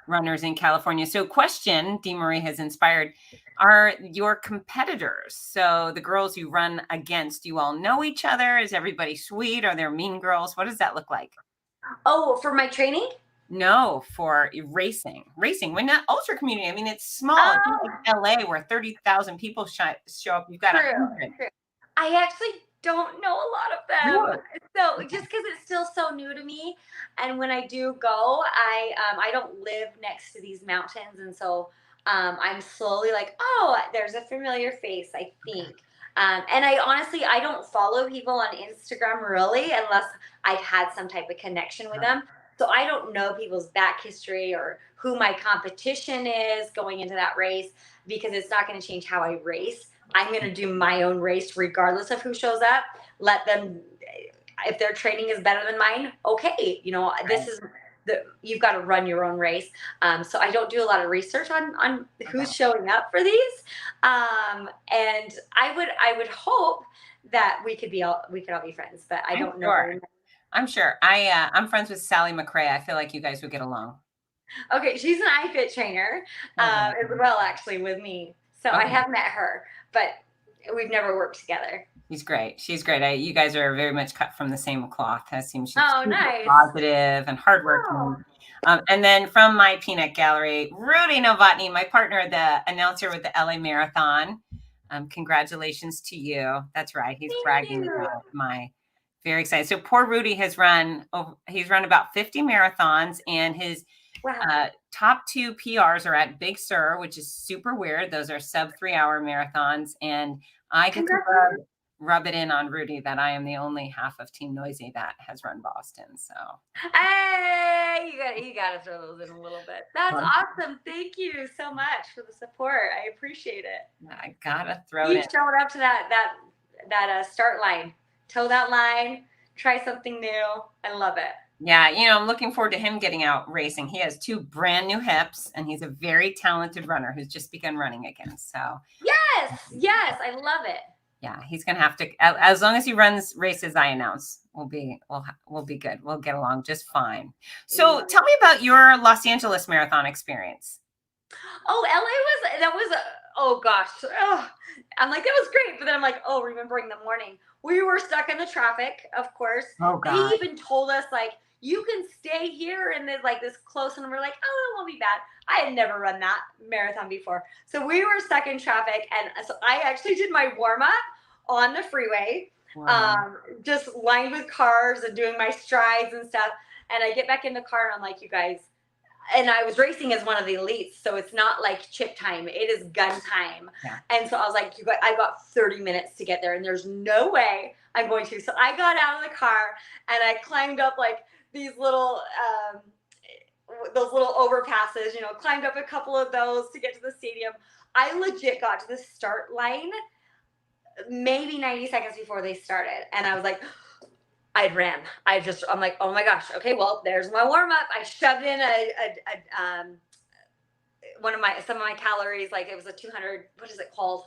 runners in California. So question Dee Marie has inspired are your competitors. So the girls you run against, you all know each other? Is everybody sweet? Are there mean girls? What does that look like?
Oh, for my training?
No, for racing. Racing. When not ultra community, I mean, it's small. It's not
Oh,
like LA where 30,000 people show up. You've got
true,
100.
true. I actually don't know a lot of them.
Really?
So
Okay.
just because it's still so new to me, and when I do go, I don't live next to these mountains, and so I'm slowly like, oh, there's a familiar face, I think. And I honestly, I don't follow people on Instagram really unless I've had some type of connection with them. So I don't know people's back history or who my competition is going into that race because it's not going to change how I race. I'm going to do my own race regardless of who shows up. Let them, if their training is better than mine, okay. You know, this
Right.
is you've got to run your own race. So I don't do a lot of research on who's
Okay.
showing up for these. And I would hope that we could all be friends, but I
I'm
don't know
sure.
very much.
I'm sure. I'm friends with Sally McRae. I feel like you guys would get along.
Okay, she's an iFit trainer
Oh, really?
as well, actually, with me. So I
Okay.
have met her, but we've never worked together.
She's great. She's great. You guys are very much cut from the same cloth. That seems she's
Oh,
super
nice.
positive and
Oh,
hardworking. And then from my peanut gallery, Rudy Novotny, my partner, the announcer with the LA Marathon. Congratulations to you. That's right. He's
thank
bragging
you.
about my very excited. So poor Rudy he's run about 50 marathons and his
Wow.
top 2 PRs are at Big Sur, which is super weird. Those are sub 3-hour marathons. And I get to
Congratulations.
rub it in on Rudy that I am the only half of Team Noisy that has run Boston. So
Hey, you gotta throw those in a little bit. That's
well,
awesome. Thank you so much for the support. I appreciate it.
I gotta throw it
You
in.
showed up to that start line. Toe that line. Try something new. I love it.
Yeah, I'm looking forward to him getting out racing. He has 2 brand new hips, and he's a very talented runner who's just begun running again. So
Yes, yes, I love it.
yeah, he's gonna have to. As long as he runs races, I announce we'll be good. We'll get along just fine. So
Love
tell
it.
me about your Los Angeles Marathon experience.
Oh, oh gosh. Oh, I'm like, that was great. But then I'm like, oh, remembering the morning. We were stuck in the traffic, of course.
Oh
They
God.
even told us like you can stay here and then like this close, and we're like, oh, it won't be bad. I had never run that marathon before. So we were stuck in traffic, and so I actually did my warm-up on the freeway.
Wow.
Just lined with cars and doing my strides and stuff. And I get back in the car and I'm like, you guys, and I was racing as one of the elites, so it's not like chip time; it is gun time.
Yeah.
And so I was like, I've got 30 minutes to get there, and there's no way I'm going to. So I got out of the car and I climbed up like these those little overpasses, climbed up a couple of those to get to the stadium. I legit got to the start line maybe 90 seconds before they started, and I was like, I ran. I'm like, oh my gosh. Okay, well, there's my warm up. I shoved in some of my calories. Like it was a 200. What is it called?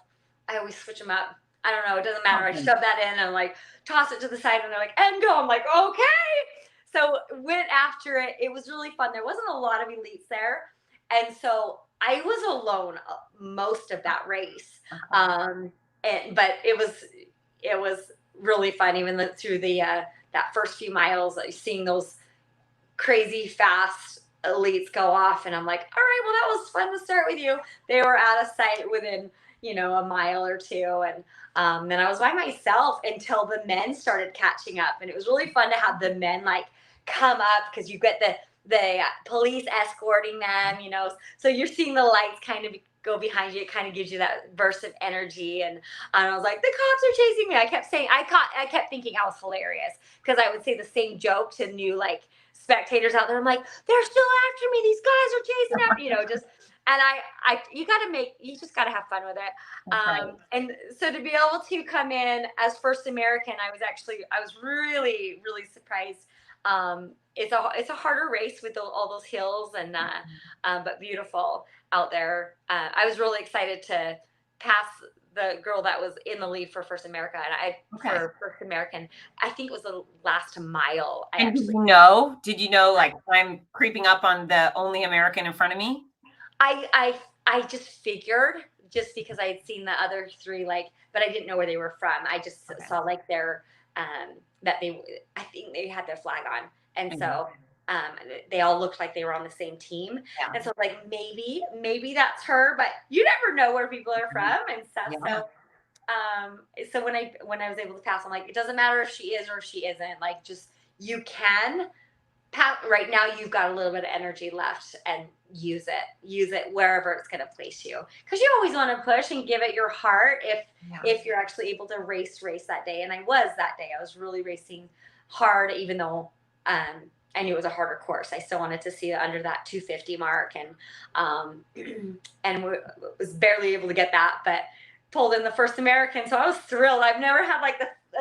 I always switch them up. I don't know. It doesn't matter. I
Okay.
shoved that in and like toss it to the side, and they're like, and go. I'm like, okay. So went after it. It was really fun. There wasn't a lot of elites there, and so I was alone most of that race.
Okay.
But it was really fun, even through the that first few miles, seeing those crazy fast elites go off, and I'm like, all right, well, that was fun to start with you. They were out of sight within a mile or two, and then I was by myself until the men started catching up, and it was really fun to have the men like come up because you get the police escorting them, so you're seeing the lights kind of go behind you. It kind of gives you that burst of energy, and I was like, the cops are chasing me. I kept thinking I was hilarious because I would say the same joke to new like spectators out there. I'm like, they're still after me. These guys are chasing after just. And you just got to have fun with it.
That's right.
And so to be able to come in as first American, I was really, really surprised. It's a harder race with all those hills but beautiful out there. I was really excited to pass the girl that was in the lead for First America, and
Okay.
for First American, I think it was the last mile.
And did you know, like, I'm creeping up on the only American in front of me?
I just figured, just because I had seen the other three, like, but I didn't know where they were from. I just
Okay.
saw like their that I think they had their flag on, and so they all looked like they were on the same team,
Yeah.
and so like maybe that's her, but you never know where people are from and stuff.
Yeah.
So when I was able to pass, I'm like, it doesn't matter if she is or she isn't. Like, just you can right now. You've got a little bit of energy left, and use it wherever it's going to place you, because you always want to push and give it your heart if you're actually able to race that day. And I was really racing hard, even though I knew it was a harder course. I still wanted to see it under that 250 mark, and was barely able to get that, but pulled in the First American, so I was thrilled. I've never had like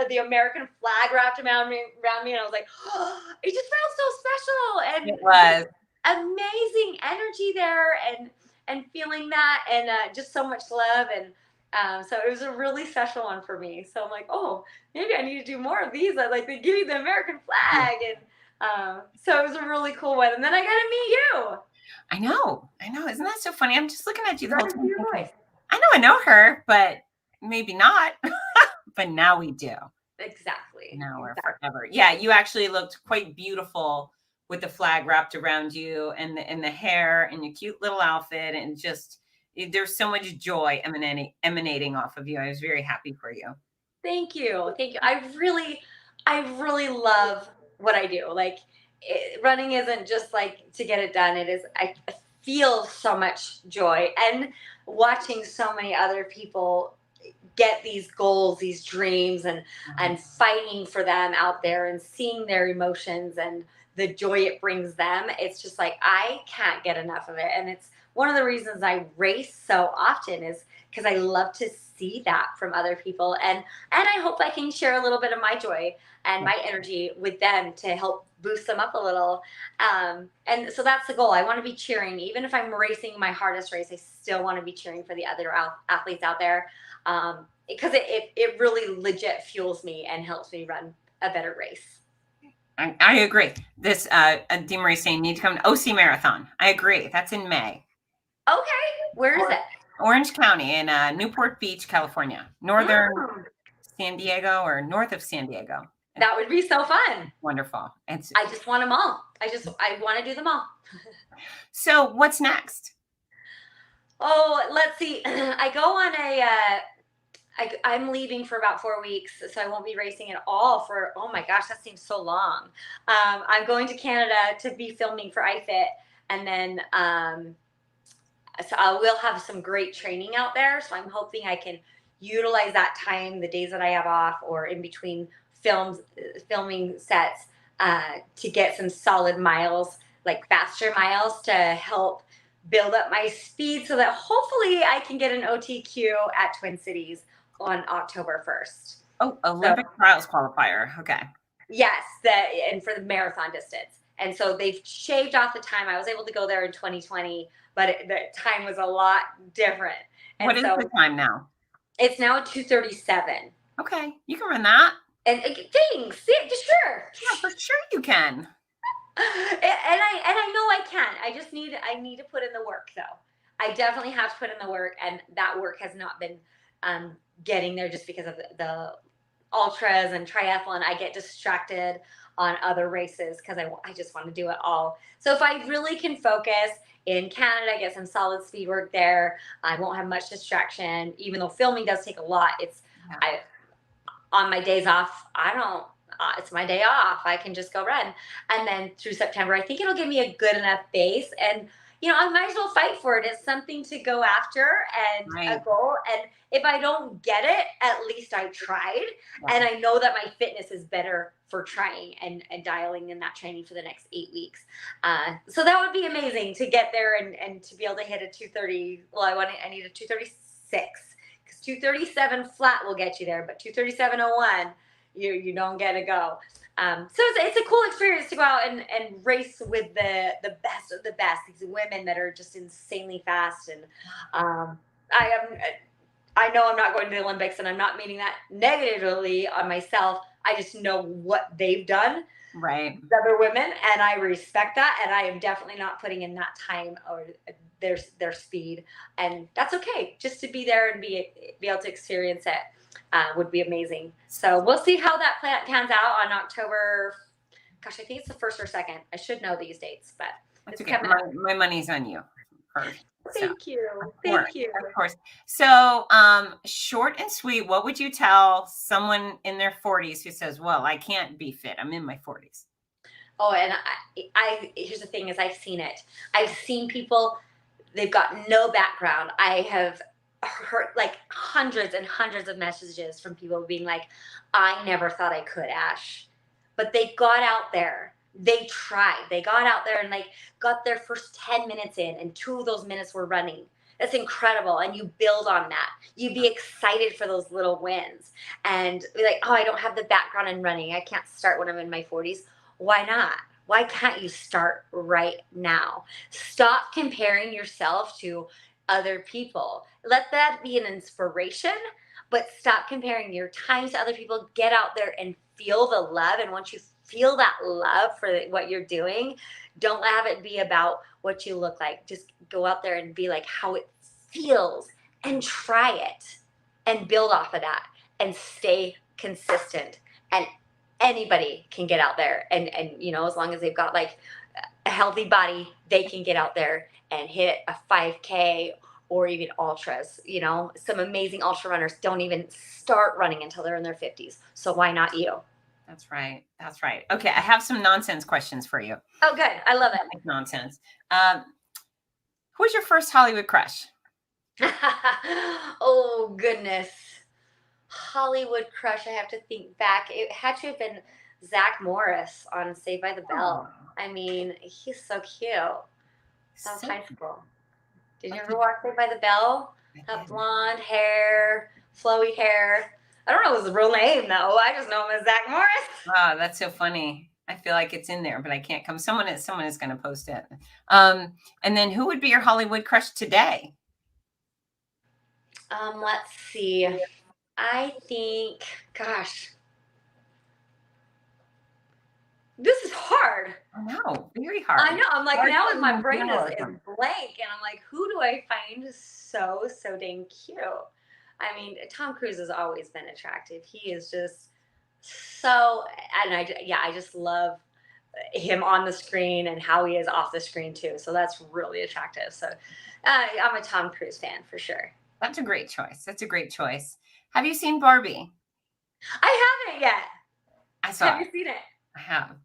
the American flag wrapped around me, and I was like, oh, it just felt so special, and
It was.
amazing energy there, and feeling that, and just so much love, and so it was a really special one for me. So I'm like, oh, maybe I need to do more of these. Like, they give you the American flag, and so it was a really cool one. And then I got to meet you.
I know. Isn't that so funny? I'm just looking at you the whole time.
Your voice.
I know her, but maybe not. But now we do.
Exactly.
Now or forever. Yeah, you actually looked quite beautiful with the flag wrapped around you, and the hair, and your cute little outfit, and just there's so much joy emanating off of you. I was very happy for you.
Thank you. I really love what I do. Like, running isn't just like to get it done. It is. I feel so much joy, and watching so many other people get these goals, these dreams, and fighting for them out there, and seeing their emotions and the joy it brings them. It's just like, I can't get enough of it. And it's one of the reasons I race so often, is because I love to see that from other people, and I hope I can share a little bit of my joy and my energy with them to help boost them up a little. And so that's the goal. I want to be cheering, even if I'm racing my hardest race. I still want to be cheering for the other athletes out there, because it really legit fuels me and helps me run a better race.
I agree. This DeMarie saying need to come to OC Marathon. I agree. That's in May.
Okay, where is it?
Orange County in Newport Beach, California, northern San Diego, or north of San Diego.
That would be so fun.
Wonderful. I
just want them all. I want to do them all.
So what's next?
Oh, let's see. I go on I'm leaving for about 4 weeks, so I won't be racing at all for, oh my gosh, that seems so long. I'm going to Canada to be filming for iFit, and then so I will have some great training out there. So I'm hoping I can utilize that time, the days that I have off or in between filming sets, to get some solid miles, like faster miles, to help build up my speed, so that hopefully I can get an OTQ at Twin Cities on October 1st.
Oh, Olympic trials qualifier. Okay.
Yes, and for the marathon distance. And so they've shaved off the time. I was able to go there in 2020, but the time was a lot different. And
what is the time now?
It's now 2:37.
Okay, you can run that.
And thanks. Sure.
Yeah, for sure you can.
And I know I can. I need to put in the work, though. I definitely have to put in the work, and that work has not been getting there, just because of the ultras and triathlon. I get distracted on other races because I just want to do it all. So if I really can focus in Canada, get some solid speed work there, I won't have much distraction, even though filming does take a lot. On my days off, it's my day off. I can just go run. And then through September, I think it'll give me a good enough base. And, I might as well fight for it. It's something to go after, and a goal. And if I don't get it, at least I tried. Yeah. And I know that my fitness is better for trying and dialing in that training for the next 8 weeks. So that would be amazing to get there and to be able to hit a 2:30. Well, I need a 2:36. 2:37 flat will get you there, but 2:37:01, you don't get to go. So it's a cool experience to go out and race with the best of the best. These women that are just insanely fast, and I know I'm not going to the Olympics, and I'm not meaning that negatively on myself. I just know what they've done,
Right.
other women, and I respect that. And I am definitely not putting in that time or their speed, and that's okay. Just to be there and be able to experience it would be amazing. So we'll see how that pans out on October. Gosh, I think it's the 1st or 2nd. I should know these dates, but
That's
it's
okay.
coming up.
My money's on you first. So,
Thank you.
of course,
Thank you.
of course. So, short and sweet, what would you tell someone in their 40s who says, "Well, I can't be fit. I'm in my 40s."
Oh, and I here's the thing: is I've seen it. I've seen people. They've got no background. I have heard like hundreds and hundreds of messages from people being like, "I never thought I could, Ash," but they got out there. They tried. They got out there and like got their first 10 minutes in, and 2 of those minutes were running. That's incredible. And you build on that. You be excited for those little wins and be like, oh, I don't have the background in running. I can't start when I'm in my 40s. Why not? Why can't you start right now? Stop comparing yourself to other people. Let that be an inspiration, but stop comparing your times to other people. Get out there and feel the love. And once you feel that love for what you're doing, don't have it be about what you look like. Just go out there and be like how it feels and try it and build off of that and stay consistent. And anybody can get out there and as long as they've got like a healthy body, they can get out there and hit a 5K or even ultras. Some amazing ultra runners don't even start running until they're in their 50s. So why not you?
That's right. That's right. Okay, I have some nonsense questions for you.
Oh, good. I love it.
Like nonsense. Who was your first Hollywood crush?
Oh, goodness. Hollywood crush. I have to think back. It had to have been Zach Morris on Saved by the Bell. I mean, he's so cute. That was high school. Did you ever watch Saved by the Bell? That blonde hair, flowy hair. I don't know his real name though. I just know him as Zach Morris.
Oh, that's so funny. I feel like it's in there, but I can't come. Someone is going to post it. And then who would be your Hollywood crush today?
Let's see. I think, gosh, this is hard.
I know, very hard.
I know. I'm like,
hard
now my brain is
journalism.
blank, and I'm like, who do I find so dang cute? I mean, Tom Cruise has always been attractive. He is just so, and I just love him on the screen and how he is off the screen too. So that's really attractive. So I'm a Tom Cruise fan for sure.
That's a great choice. That's a great choice. Have you seen Barbie?
I haven't yet.
I saw
Have
it.
you seen it?
I have.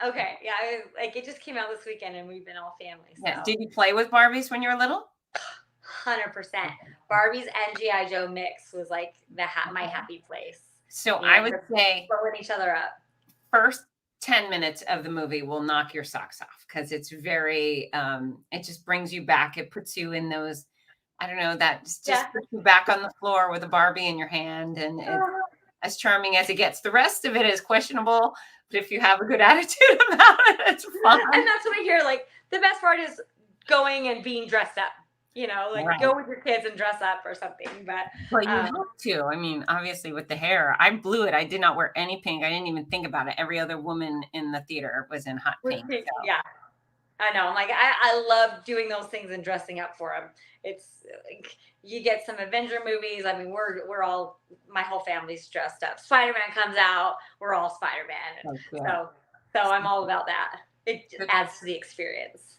Okay. Yeah. It just came out this weekend and we've been all family. So.
Yeah. Did you play with Barbies when you were little?
100%. Barbies and G.I. Joe mix was like my happy place.
So I would say
blowing each other up.
First 10 minutes of the movie will knock your socks off because it's very, it just brings you back. It puts you in those, I don't know, that just puts you back on the floor with a Barbie in your hand. And it's as charming as it gets. The rest of it is questionable, but if you have a good attitude about it, it's fun.
And that's what I hear. Like the best part is going and being dressed up. Go with your kids and dress up or something. But
you have to. I mean, obviously with the hair, I blew it. I did not wear any pink. I didn't even think about it. Every other woman in the theater was in hot pink. So.
Yeah, I know. I'm like, I love doing those things and dressing up for them. It's like, you get some Avenger movies. I mean, we're all, my whole family's dressed up. Spider-Man comes out, we're all Spider-Man. So I'm all about that. It adds to the experience.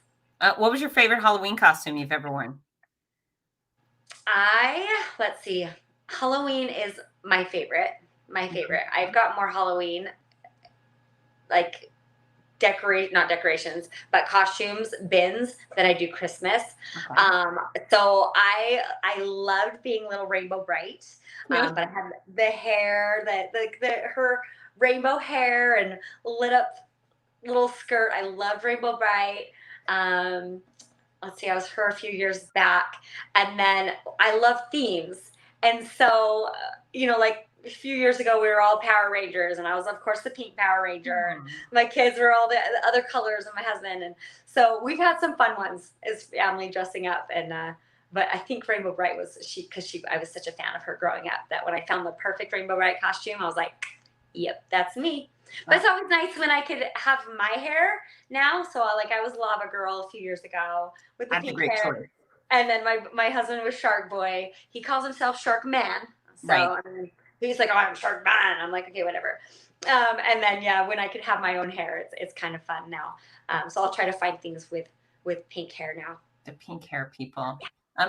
What was your favorite Halloween costume you've ever worn?
Let's see. Halloween is my favorite. I've got more Halloween, like not decorations, but costumes bins than I do Christmas. Okay. So I loved being Little Rainbow Bright, but I had the hair, her rainbow hair and lit up little skirt. I loved Rainbow Bright. Let's see, I was her a few years back, and then I love themes. And so, like a few years ago, we were all Power Rangers, and I was, of course, the pink Power Ranger, and my kids were all the other colors, and my husband. And so we've had some fun ones as family dressing up, and But I think Rainbow Bright was because I was such a fan of her growing up that when I found the perfect Rainbow Bright costume, I was like, yep, that's me. But it's always nice when I could have my hair now. So I was Lava Girl a few years ago with the
That's a
pink
great
hair.
choice.
And then my husband was Shark Boy. He calls himself Shark Man. So
Right.
I mean, he's like, oh, I'm Shark Man. I'm like, okay, whatever. And then yeah, when I could have my own hair, it's kind of fun now. So I'll try to find things with pink hair now.
The pink hair people.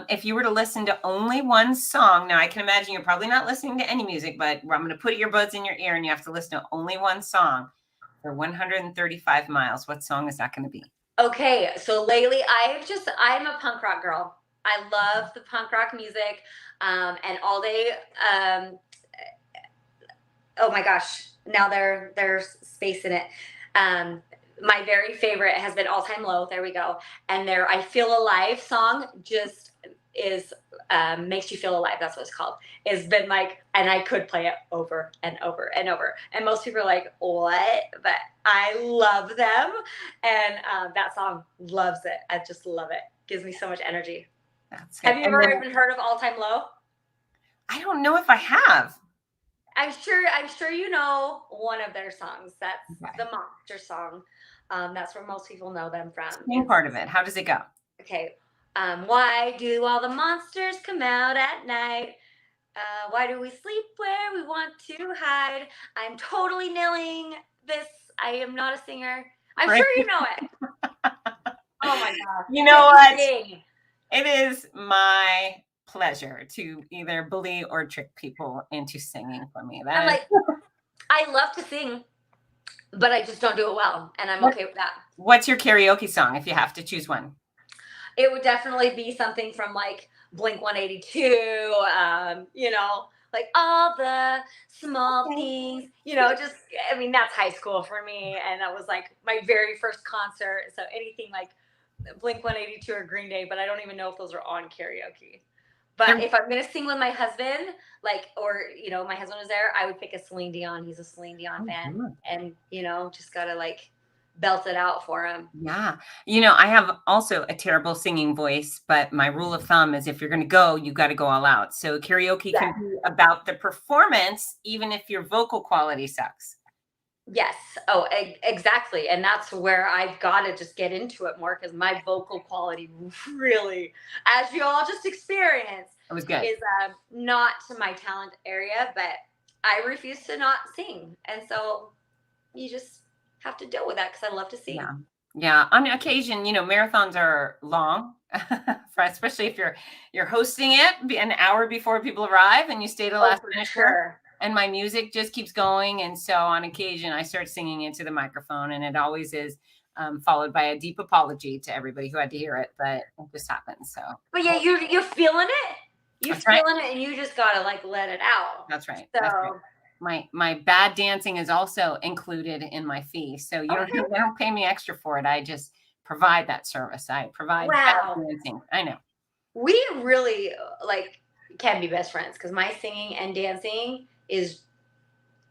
If you were to listen to only one song, now I can imagine you're probably not listening to any music, but I'm going to put earbuds in your ear and you have to listen to only one song for 135 miles. What song is that going to be?
Okay, so lately I'm a punk rock girl. I love the punk rock music, and all day. Oh my gosh, now there's space in it. My very favorite has been All Time Low. There we go. And their I Feel Alive song just is makes you feel alive. That's what it's called. It's been like, and I could play it over and over and over. And most people are like, what? But I love them. And that song loves it. I just love it. Gives me so much energy.
That's good.
Have you ever even heard of All Time Low?
I don't know if I have.
I'm sure you know one of their songs. That's the Monster song. That's where most people know them from.
Sing part of it. How does it go?
Okay. Why do all the monsters come out at night? Why do we sleep where we want to hide? I'm totally nailing this. I am not a singer. I'm sure you know it. Oh my gosh.
You know what? It is my pleasure to either bully or trick people into singing for me.
I'm like, I love to sing, but I just don't do it well, and I'm okay with that.
What's your karaoke song if you have to choose one?
It would definitely be something from like Blink 182, you know, like all the small things, you know, just, I mean, that's high school for me. And that was like my very first concert. So anything like Blink 182 or Green Day, but I don't even know if those are on karaoke. But if I'm going to sing with my husband, like, or, you know, my husband was there, I would pick a Celine Dion. He's a Celine Dion fan. And, you know, just got to like belt it out for him.
Yeah. You know, I have also a terrible singing voice, but my rule of thumb is if you're going to go, you got to go all out. So karaoke can be about the performance, even if your vocal quality sucks.
Yes. Oh, exactly. And that's where I've got to just get into it more because my vocal quality really, as you all just experienced,
it was good.
Is not to my talent area, but I refuse to not sing. And so you just have to deal with that because I love to sing.
Yeah. Yeah. On occasion, you know, marathons are long, especially if you're hosting it an hour before people arrive and you stay to the last minute.
Sure.
And my music just keeps going. And so on occasion, I start singing into the microphone and it always is followed by a deep apology to everybody who had to hear it. But it just happens. So.
But yeah, you're feeling it. You're feeling it and you just got to like let it out.
That's right.
So.
That's right. My bad dancing is also included in my fee. So you don't pay me extra for it. I just provide that service. I provide bad dancing. I know. We
really like can be best friends because my singing and dancing is,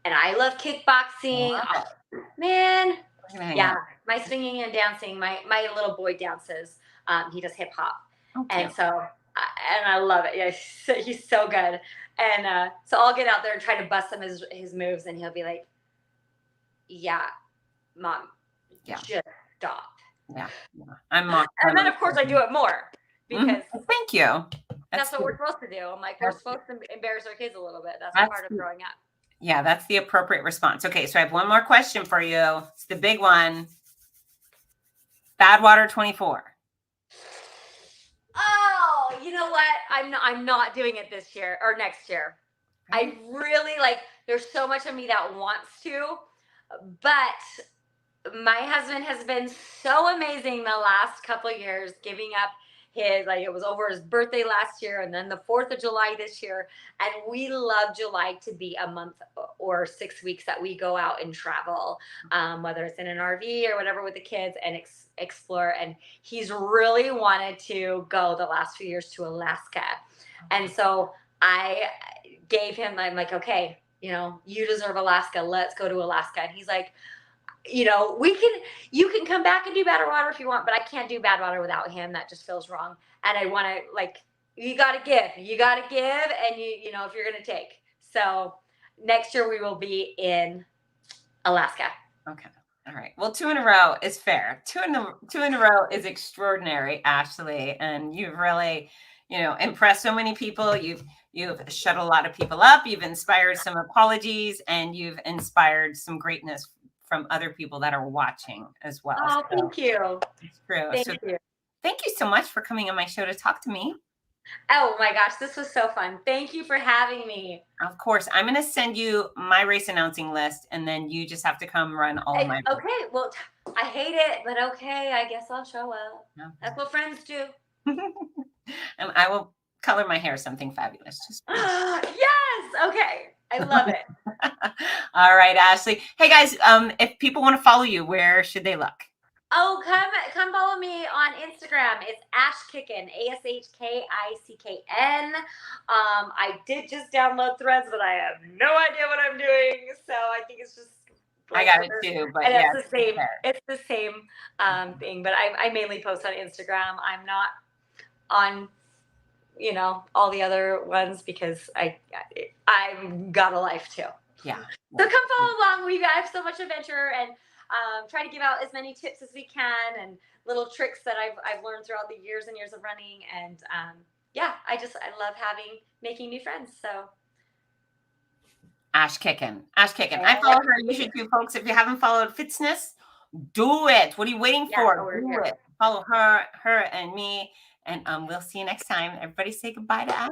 and I love kickboxing. Oh, man. Yeah. My singing and dancing, my little boy dances. He does hip hop. And so, and I love it. Yeah. He's so good. And so I'll get out there and try to bust some of his moves and he'll be like, yeah, Mom, just stop.
Yeah. I'm not.
And then of course I do it more because
thank you.
That's what we're supposed to do. I'm like, we're supposed to embarrass our kids a little bit. That's part of growing up.
Yeah, that's the appropriate response. Okay, so I have one more question for you. It's the big one. Badwater 24.
Oh, you know what? I'm not doing it this year or next year. I really like, there's so much of me that wants to, but my husband has been so amazing the last couple of years, giving up it was over his birthday last year and then the 4th of July this year. And we love July to be a month or 6 weeks that we go out and travel, whether it's in an RV or whatever with the kids and explore. And he's really wanted to go the last few years to Alaska. And so I gave him, I'm like, okay, you know, you deserve Alaska. Let's go to Alaska. And he's like, you know, you can come back and do Badwater if you want, but I can't do Badwater without him. That just feels wrong. And I want to like you got to give. You got to give, and you know if you're going to take. So next year we will be in Alaska.
Okay. All right. Well, 2 in a row is fair. Two in a row is extraordinary, Ashley, and you've really, impressed so many people. You've shut a lot of people up. You've inspired some apologies, and you've inspired some greatness from other people that are watching as well.
Oh,
So
thank you.
it's true.
Thank
So
you.
thank you so much for coming on my show to talk to me.
Oh my gosh, this was so fun. Thank you for having me.
Of course, I'm going to send you my race announcing list, and then you just have to come run all my.
Okay, well, I hate it, but okay, I guess I'll show up.
No.
That's what friends do.
And I will color my hair something fabulous. Just
Yes. Okay. I love it.
all right, Ashley. Hey guys, if people want to follow you, where should they look?
Oh, come follow me on Instagram. It's Ashkicken, ASHKICKN. I did just download Threads, but I have no idea what I'm doing. So I think it's just
I got it too, but
and
yeah,
it's the same. It's the same thing, but I mainly post on Instagram. I'm not on all the other ones because I've got a life too.
Yeah.
So come follow along. We have so much adventure and try to give out as many tips as we can and little tricks that I've learned throughout the years and years of running. And yeah, I love making new friends. So
Ashkicken. I follow her. You should too, folks. If you haven't followed Fitzness, do it. What are you waiting for? Do it. Follow her and me. And we'll see you next time. Everybody say goodbye to Ash.